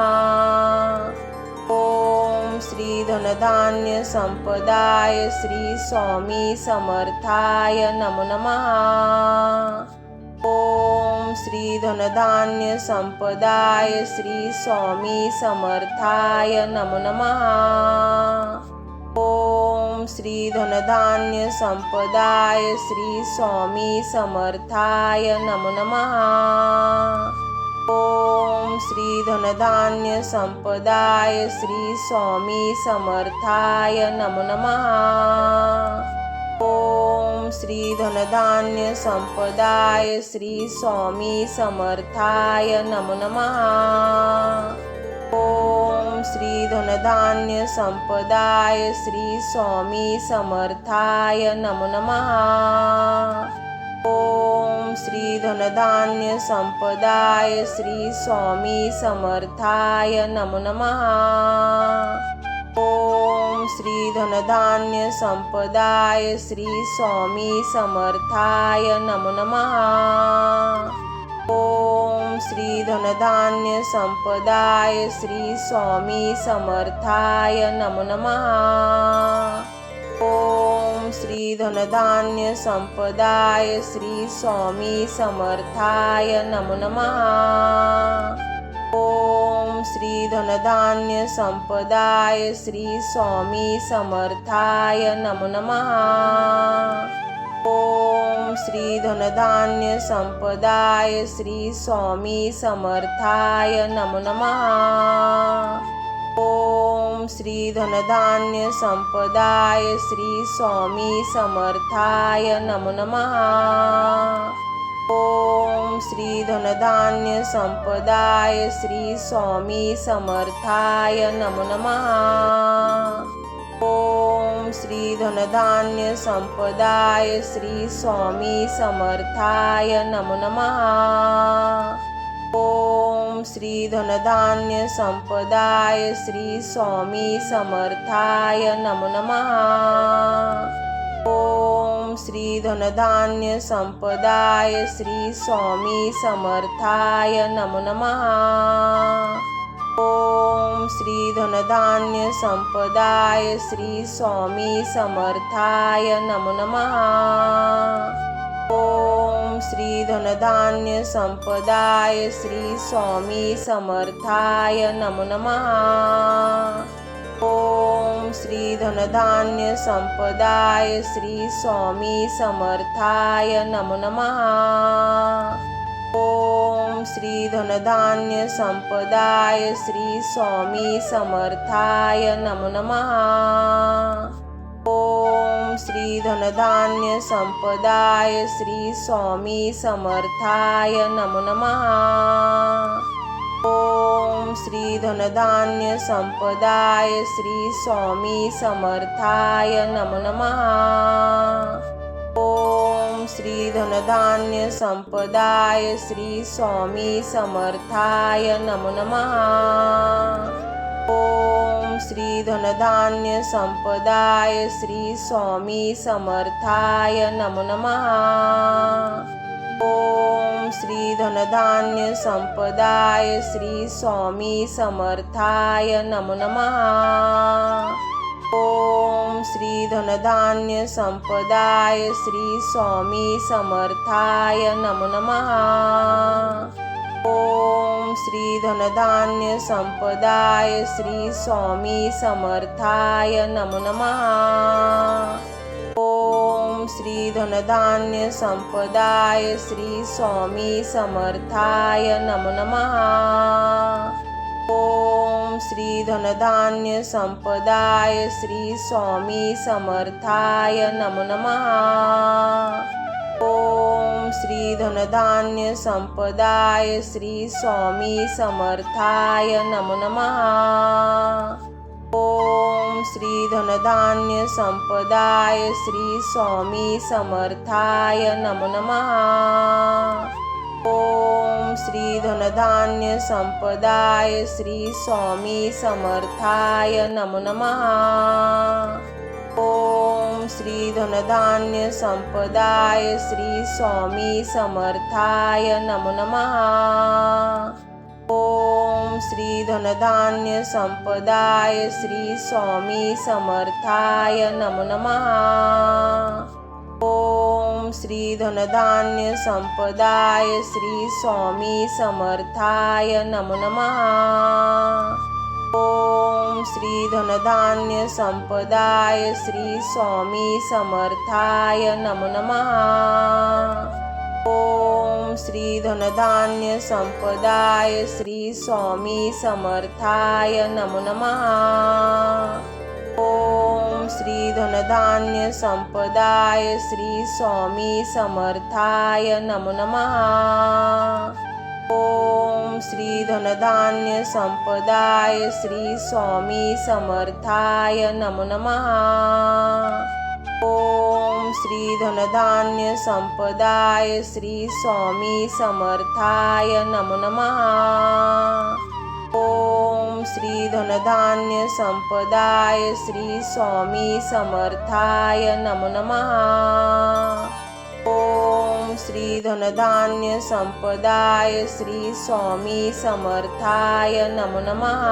ओम श्री धनधान्य संपदाय श्री स्वामी समर्थाय नमो नमः। ओम श्री धनधान्य संपदाय श्री स्वामी समर्थाय नमो नमः। ओम श्री धनधान्य संपदाय श्री स्वामी समर्थाय नमो नमः। ओम श्री धनधान्य संपदाय श्री स्वामी समर्थाय नमो नमः। ओम श्री धनधान्य संपदाय श्री स्वामी समर्थाय नमो नमः। ओम श्री धनधान्य संपदाय श्री स्वामी समर्थाय नमो नमः। ओम श्री धनधान्य संपदाय श्री स्वामी समर्थाय नमो नमः। ओम श्री धनधान्य संपदाय श्री स्वामी समर्थाय नमो नमः। ओम श्री धनधान्य संपदाय श्री स्वामी समर्थाय नमो नमः। ओम श्री धनधान्य संपदाय श्री स्वामी समर्थाय नमो नमः। ओम श्री धनधान्य संपदाय श्री स्वामी समर्थाय नमो नमः। ओम श्री धनधान्य संपदाय श्री स्वामी समर्थाय नमो नमः। ओम श्री धनधान्य संपदाय श्री स्वामी समर्थाय नमो नमः। ओम श्री धनधान्य संपदाय श्री स्वामी समर्थाय नमो नमः। ओम श्री धनधान्य संपदाय श्री स्वामी समर्थाय नमो नमः। ओम श्री धनधान्य संपदाय श्री स्वामी समर्थाय नमो नमः। ओम श्री धनधान्य संपदाय श्री स्वामी समर्थाय नमो नमः। ओम श्री धनधान्य संपदाय श्री स्वामी समर्थाय नमो नमः। ओम श्री धनधान्य संपदाय श्री स्वामी समर्थाय नमो नमः। ओम श्री धनधान्य संपदाय श्री स्वामी समर्थाय नमो नमः। ओम श्री धनधान्य संपदाय श्री स्वामी समर्थाय नमो नमः। ओम श्री धनधान्य संपदाय श्री स्वामी समर्थाय नमो नमः। ओम श्री धनधान्य संपदाय श्री स्वामी समर्थाय नमो नमः। ओम श्री धनधान्य संपदाय श्री स्वामी समर्थाय नमो नमः। ओम श्री धनधान्य संपदाय श्री स्वामी समर्थाय नमो नमः। ओम श्री धनधान्य संपदाय श्री स्वामी समर्थाय नमो नमः। ओम श्री धनधान्य संपदाय श्री स्वामी समर्थाय नमो नमः। ओम श्री धनधान्य संपदाय श्री स्वामी समर्थाय नमो नमः। ओम श्री धनधान्य संपदाय श्री स्वामी समर्थाय नमो नमः। ओम श्री धनधान्य संपदाय श्री स्वामी समर्थाय नमो नमः। ओम श्री धनधान्य संपदाय श्री स्वामी समर्थाय नमो नमः। ओम श्री धनधान्य संपदाय श्री स्वामी समर्थाय नमो नमः। ओम श्री धनधान्य संपदाय श्री स्वामी समर्थाय नमो नमः। ओम श्री धनधान्य संपदाय श्री स्वामी समर्थाय नमो नमः। ओम श्री धनधान्य संपदाय श्री स्वामी समर्थाय नमो नमः। ओम श्री धनधान्य संपदाय श्री स्वामी समर्थाय नमो नमः। ओम श्री धनधान्य संपदाय श्री स्वामी समर्थाय नमो नमः। ओम श्री धनधान्य संपदाय श्री स्वामी समर्थाय नमो नमः। ओम श्री धनधान्य संपदाय श्री स्वामी समर्थाय नमो नमः। ओम श्री धनधान्य संपदाय श्री स्वामी समर्थाय नमो नमः। ओम श्री धनधान्य संपदाय श्री स्वामी समर्थाय नमो नमः। ओम श्री धनधान्य संपदाय श्री स्वामी समर्थाय नमो नमः। ओम श्री धनधान्य संपदाय श्री स्वामी समर्थाय नमो नमः।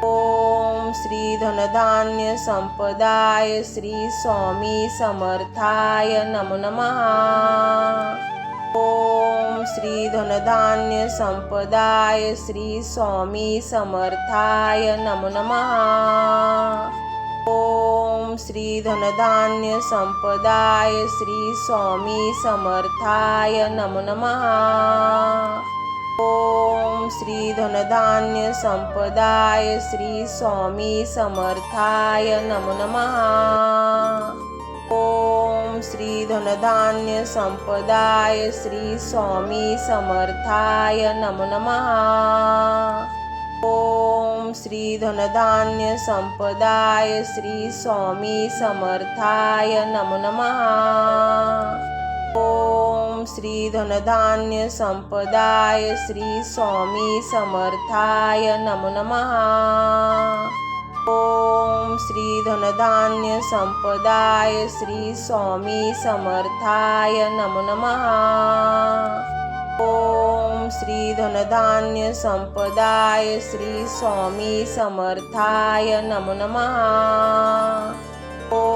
ओम श्री धनधान्य संपदाय श्री स्वामी समर्थाय नमो नमः। ओम श्री धनधान्य संपदाय श्री स्वामी समर्थाय नमो नमः। ओम श्री धनधान्य संपदाय श्री स्वामी समर्थाय नमो नमः। ओम श्री धनधान्य संपदाय श्री स्वामी समर्थाय नमो नमः। ओम श्री धनधान्य संपदाय श्री स्वामी समर्थाय नमो नमः। ओम श्री धनधान्य संपदाय श्री स्वामी समर्थाय नमो नमः। ओम श्री धनधान्य संपदाय श्री स्वामी समर्थाय नमो नमः। ओम श्री धनधान्य संपदाय श्री स्वामी समर्थाय नमो नमः। ओम श्री धनधान्य संपदाय श्री स्वामी समर्थाय नमो नमः।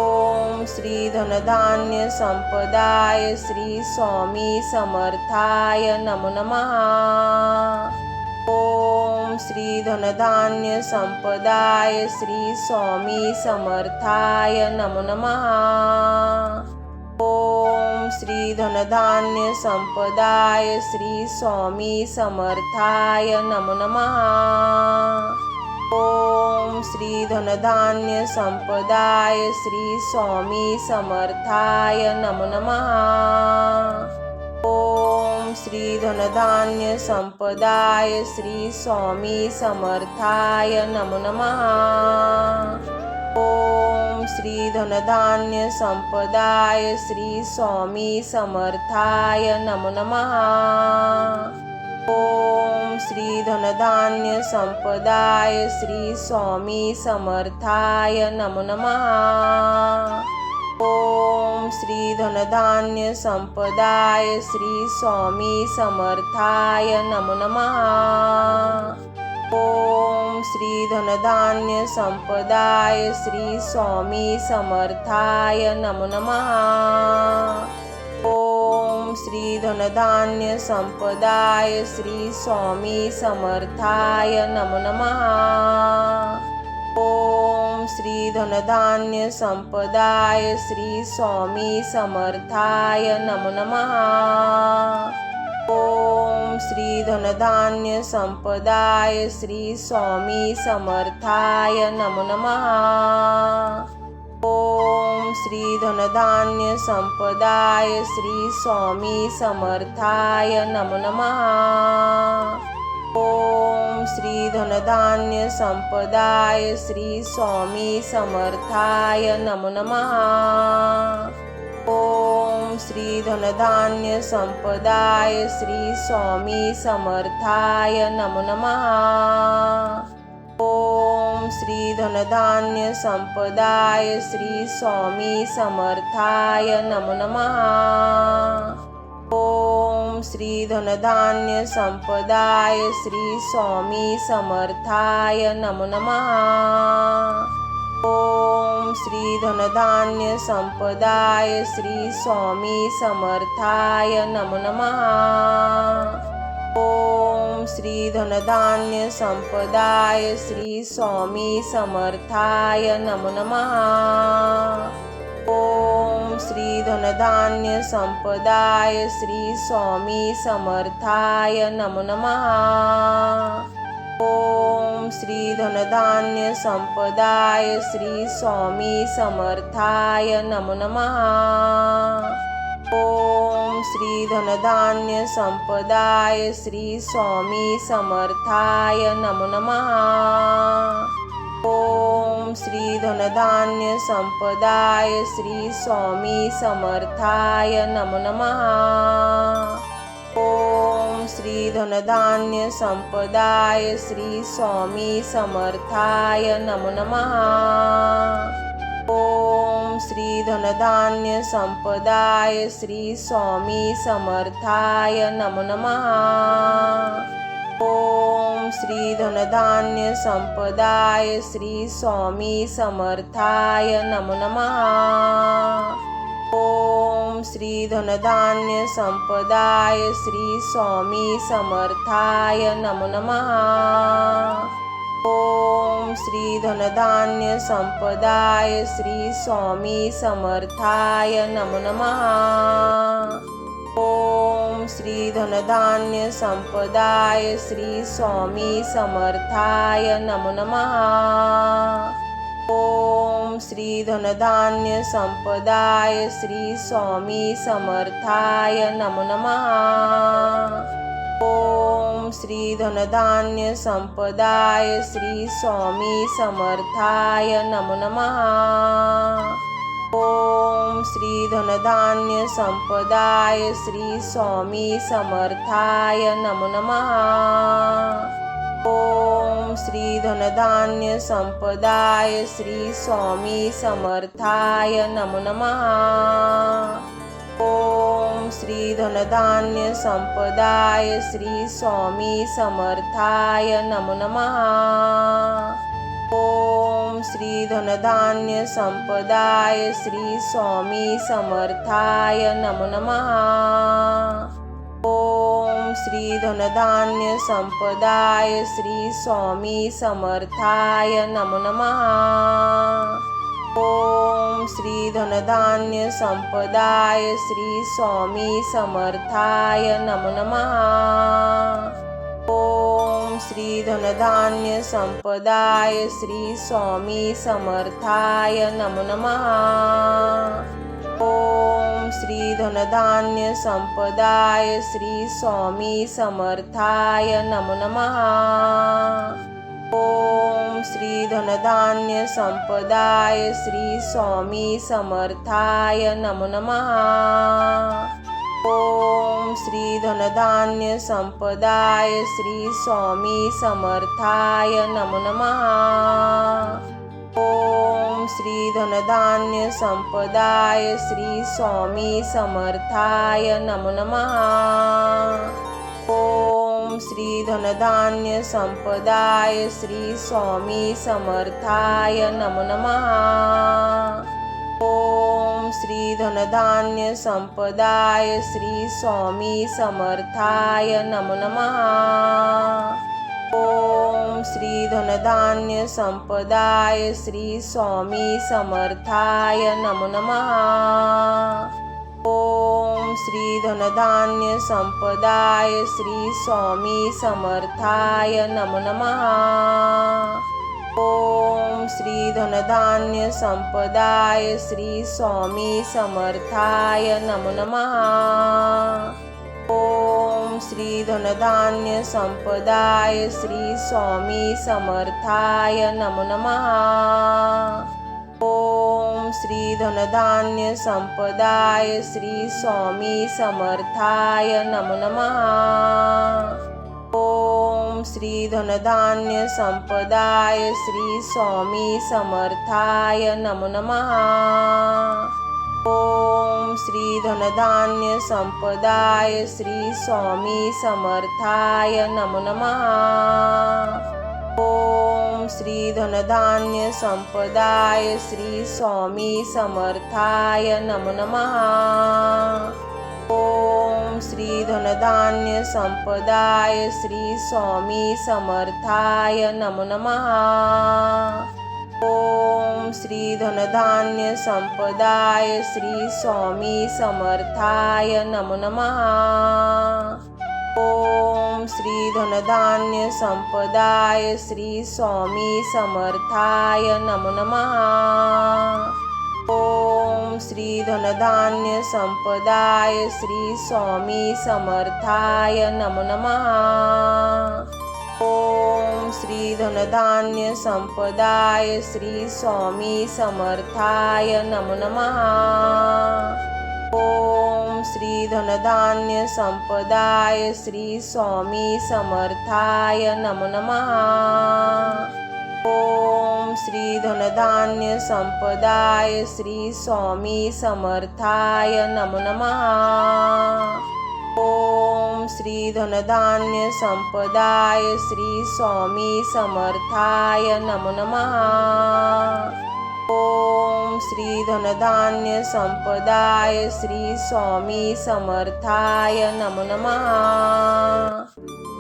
ओम श्री धनधान्य संपदाय श्री स्वामी समर्थाय नमो नमः। ओम श्री धनधान्य संपदाय श्री स्वामी समर्थाय नमो नमः। ओम श्री धनधान्य संपदाय श्री स्वामी समर्थाय नमो नमः। ओम श्री धनधान्य संपदाय श्री स्वामी समर्थाय नमो नमः। ओम श्री धनधान्य संपदाय श्री स्वामी समर्थाय नमो नमः। ओम श्री धनधान्य संपदाय श्री स्वामी समर्थाय नमो नमः। ओम श्री धनधान्य संपदाय श्री स्वामी समर्थाय नमो नमः। ओम श्री धनधान्य संपदाय श्री स्वामी समर्थाय नमो नमः। ओम श्री धनधान्य संपदाय श्री स्वामी समर्थाय नमो नमः। ओम श्री धनधान्य संपदाय श्री स्वामी समर्थाय नमो नमः। ओम श्री धनधान्य संपदाय श्री स्वामी समर्थाय नमो नमः। ओम श्री धनधान्य संपदाय श्री स्वामी समर्थाय नमो नमः। ओम श्री धनधान्य संपदाय श्री स्वामी समर्थाय नमो नमः। ओम श्री धनधान्य संपदाय श्री स्वामी समर्थाय नमो नमः। ओम श्री धनधान्य संपदाय श्री स्वामी समर्थाय नमो नमः। ओम श्री धनधान्य संपदाय श्री स्वामी समर्थाय नमो नमः। ओम श्री धनधान्य संपदाय श्री स्वामी समर्थाय नमो नमः। ओम श्री धनधान्य संपदाय श्री स्वामी समर्थाय नमो नमः। ओम श्री धनधान्य संपदाय श्री स्वामी समर्थाय नमो नमः। ओम श्री धनधान्य संपदाय श्री स्वामी समर्थाय नमो नमः। ओम श्री धनधान्य संपदाय श्री स्वामी समर्थाय नमो नमः। ओम श्री धनधान्य संपदाय श्री स्वामी समर्थाय नमो नमः। ओम श्री धनधान्य संपदाय श्री स्वामी समर्थाय नमो नमः। ओम श्री धनधान्य संपदाय श्री स्वामी समर्थाय नमो नमः। ओम श्री धनधान्य संपदाय श्री स्वामी समर्थाय नमो नमः। ओम श्री धनधान्य संपदाय श्री स्वामी समर्थाय नमो नमः। ओम श्री धनधान्य संपदाय श्री स्वामी समर्थाय नमो नमः। ओम श्री धनधान्य संपदाय श्री स्वामी समर्थाय नमो नमः। ओम श्री धनधान्य संपदाय श्री स्वामी समर्थाय नमो नमः। ओम श्री धनधान्य संपदाय श्री स्वामी समर्थाय नमो नमः। ओम श्री धनधान्य संपदाय श्री स्वामी समर्थाय नमो नमः। ओम श्री धनधान्य संपदाय श्री स्वामी समर्थाय नमो नमः। ओम श्री धनधान्य संपदाय श्री स्वामी समर्थाय नमो नमः। ओम श्री धनधान्य संपदाय श्री स्वामी समर्थाय नमो नमः। ओम श्री धनधान्य संपदाय श्री स्वामी समर्थाय नमो नमः। ओम श्री धनधान्य संपदाय श्री स्वामी समर्थाय नमो नमः। ओम श्री धनधान्य संपदाय श्री स्वामी समर्थाय नमो नमः। ओम श्री धनधान्य संपदाय श्री स्वामी समर्थाय नमो नमः। ओम श्री धनधान्य संपदाय श्री स्वामी समर्थाय नमो नमः। ओम श्री धनधान्य संपदाय श्री स्वामी समर्थाय नमो नमः। ओम श्री धनधान्य संपदाय श्री स्वामी समर्थाय नमो नमः। ओम श्री धनधान्य संपदाय श्री स्वामी समर्थाय नमो नमः। ओम श्री धनधान्य संपदाय श्री स्वामी समर्थाय नमो नमः। ओम श्री धनधान्य संपदाय श्री स्वामी समर्थाय नमो नमः। ओम श्री धनधान्य संपदाय श्री स्वामी समर्थाय नमो नमः। ओम श्री धनधान्य संपदाय श्री स्वामी समर्थाय नमो नमः। ओम श्री धनधान्य संपदाय श्री स्वामी समर्थाय नमो नमः। ओम श्री धनधान्य संपदाय श्री स्वामी समर्थाय नमो नमः। ओम श्री धनधान्य संपदाय श्री स्वामी समर्थाय नमो नमः। ओम श्री धनधान्य संपदाय श्री स्वामी समर्थाय नमो नमः। ओम श्री धनधान्य संपदाय श्री स्वामी समर्थाय नमो नमः। ओम श्री धनधान्य संपदाय श्री स्वामी समर्थाय नमो नमः। ओम श्री धनधान्य संपदाय श्री स्वामी समर्थाय नमो नमः। ओम श्री धनधान्य संपदाय श्री स्वामी समर्थाय नमो नमः। ओम श्री धनधान्य संपदाय श्री स्वामी समर्थाय नमो नमः। ओम श्री धनधान्य संपदाय श्री स्वामी समर्थाय नमो नमः। ओम श्री धनधान्य संपदाय श्री स्वामी समर्थाय नमो नमः। ओम श्री धनधान्य संपदाय श्री स्वामी समर्थाय नमो नमः। ओम श्री धनधान्य संपदाय श्री स्वामी समर्थाय नमो नमः। ओम श्री धनधान्य संपदाय श्री स्वामी समर्थाय नमो नमः। ओम श्री धनधान्य संपदाय श्री स्वामी समर्थाय नमो नमः।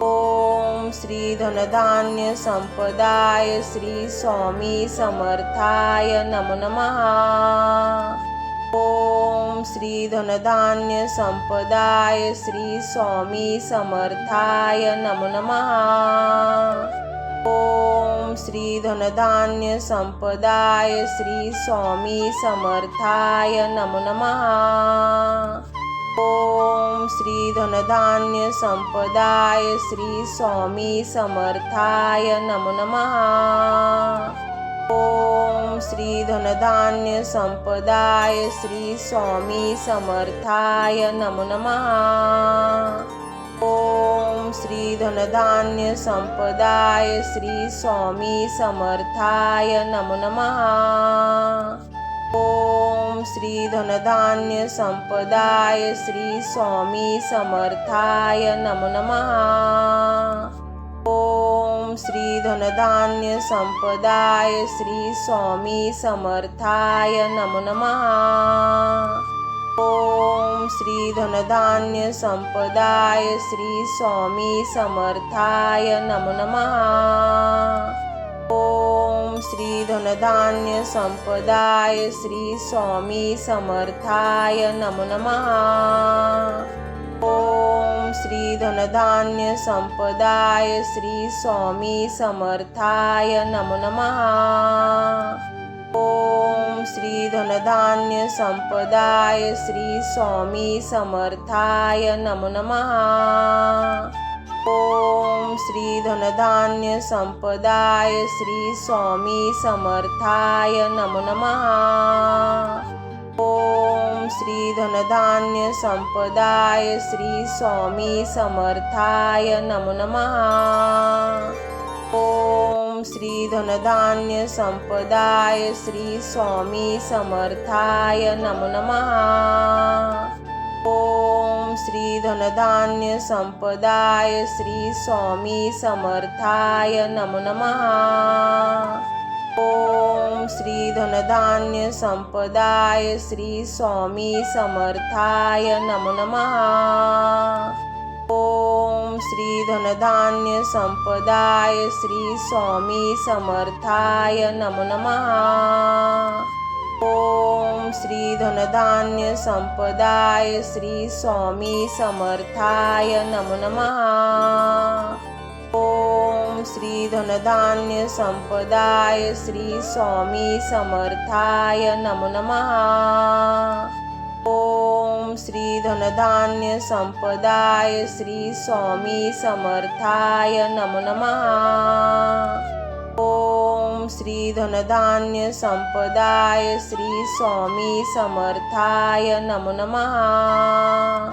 ओम श्री धनधान्य संपदाय श्री स्वामी समर्थाय नमो नमः। ओम श्री धनधान्य संपदाय श्री स्वामी समर्थाय नमो नमः। ओम श्री धनधान्य संपदाय श्री स्वामी समर्थाय नमो नमः। ओम श्री धनधान्य संपदाय श्री स्वामी समर्थाय नमो नमः। ओम श्री धनधान्य संपदाय श्री स्वामी समर्थाय नमो नमः। ओम श्री धनधान्य संपदाय श्री स्वामी समर्थाय नमो नमः। ओम श्री धनधान्य संपदाय श्री स्वामी समर्थाय नमो नमः। ओम श्री धनधान्य संपदाय श्री स्वामी समर्थाय नमो नमः। ओम श्री धनधान्य संपदाय श्री स्वामी समर्थाय नमो नमः। ओम श्री धनधान्य संपदाय श्री स्वामी समर्थाय नमो नमः। ओम श्री धनधान्य संपदाय श्री स्वामी समर्थाय नमो नमः। ओम श्री धनधान्य संपदाय श्री स्वामी समर्थाय नमो नमः। ओम श्री धनधान्य संपदाय श्री स्वामी समर्थाय नमो नमः। ओम श्री धनधान्य संपदाय श्री स्वामी समर्थाय नमो नमः। ओम श्री धनधान्य संपदाय श्री स्वामी समर्थाय नमो नमः। ओम श्री धनधान्य संपदाय श्री स्वामी समर्थाय नमो नमः। ओम श्री धनधान्य संपदाय श्री स्वामी समर्थाय नमो नमः। ओम श्री धनधान्य संपदाय श्री स्वामी समर्थाय नमो नमः। ओम श्री धनधान्य संपदाय श्री स्वामी समर्थाय नमो नमः। ओम श्री धनधान्य संपदाय श्री स्वामी समर्थाय नमो नमः। ओम श्री धनधान्य संपदाय श्री स्वामी समर्थाय नमो नमः। ओम श्री धनधान्य संपदाय श्री स्वामी समर्थाय नमो नमः।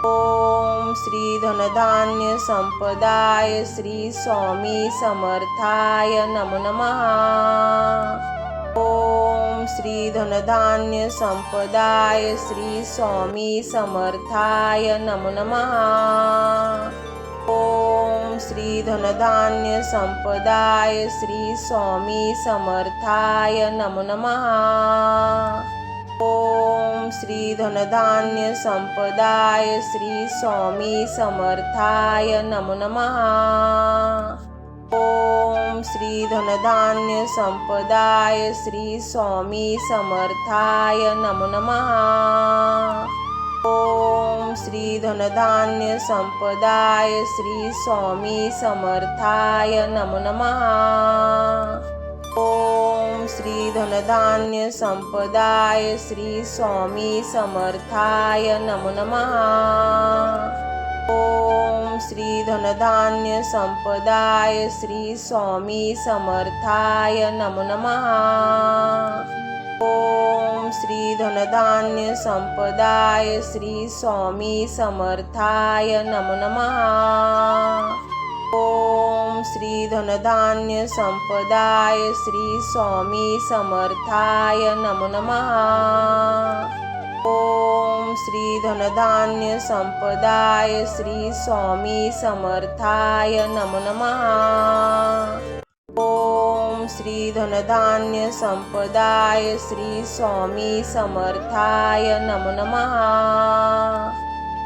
ओम श्री धनधान्य संपदाय श्री स्वामी समर्थाय नमो नमः। ओम श्री धनधान्य संपदाय श्री स्वामी समर्थाय नमो नमः। ओम श्री धनधान्य संपदाय श्री स्वामी समर्थाय नमो नमः। ओम श्री धनधान्य संपदाय श्री स्वामी समर्थाय नमो नमः। ओम श्री धनधान्य संपदाय श्री स्वामी समर्थाय नमो नमः। ओम श्री धनधान्य संपदाय श्री स्वामी समर्थाय नमो नमः। ओम श्री धनधान्य संपदाय श्री स्वामी समर्थाय नमो नमः। ओम श्री धनधान्य संपदाय श्री स्वामी समर्थाय नमो नमः। ओम श्री धनधान्य संपदाय श्री स्वामी समर्थाय नमो नमः। ओम श्री धनधान्य संपदाय श्री स्वामी समर्थाय नमो नमः। ओम श्री धनधान्य संपदाय श्री स्वामी समर्थाय नमो नमः। ओम श्री धनधान्य संपदाय श्री स्वामी समर्थाय नमो नमः।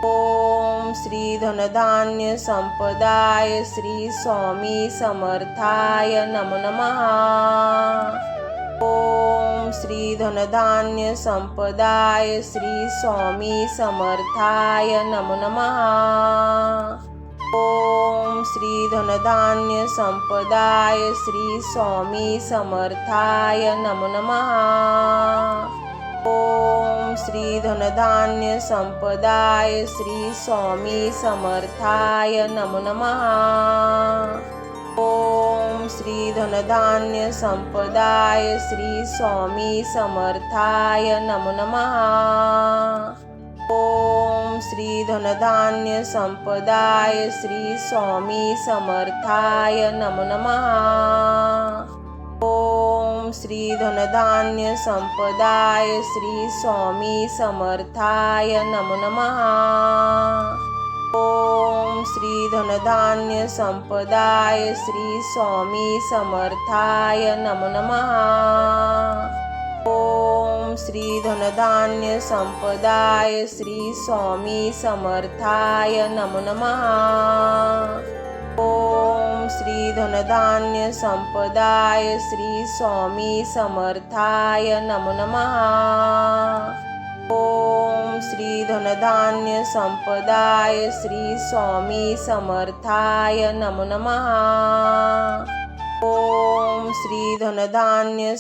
ओम श्री धनधान्य संपदाय श्री स्वामी समर्थाय नमो नमः। ओम श्री धनधान्य संपदाय श्री स्वामी समर्थाय नमो नमः। ओम श्री धनधान्य संपदाय श्री स्वामी समर्थाय नमो नमः। ओम श्री धनधान्य संपदाय श्री स्वामी समर्थाय नमो नमः। ओम श्री धनधान्य संपदाय श्री स्वामी समर्थाय नमो नमः। ओम श्री धनधान्य संपदाय श्री स्वामी समर्थाय नमो नमः। ओम श्री धनधान्य संपदाय श्री स्वामी समर्थाय नमो नमः। ओम श्री धनधान्य संपदाय श्री स्वामी समर्थाय नमो नमः। ओम श्री धनधान्य संपदाय श्री स्वामी समर्थाय नमो नमः। ओम श्री धनधान्य संपदाय श्री स्वामी समर्थाय नमो नमः। ओम श्री धनधान्य संपदाय श्री स्वामी समर्थाय नमो नमः। ओम श्री धनधान्य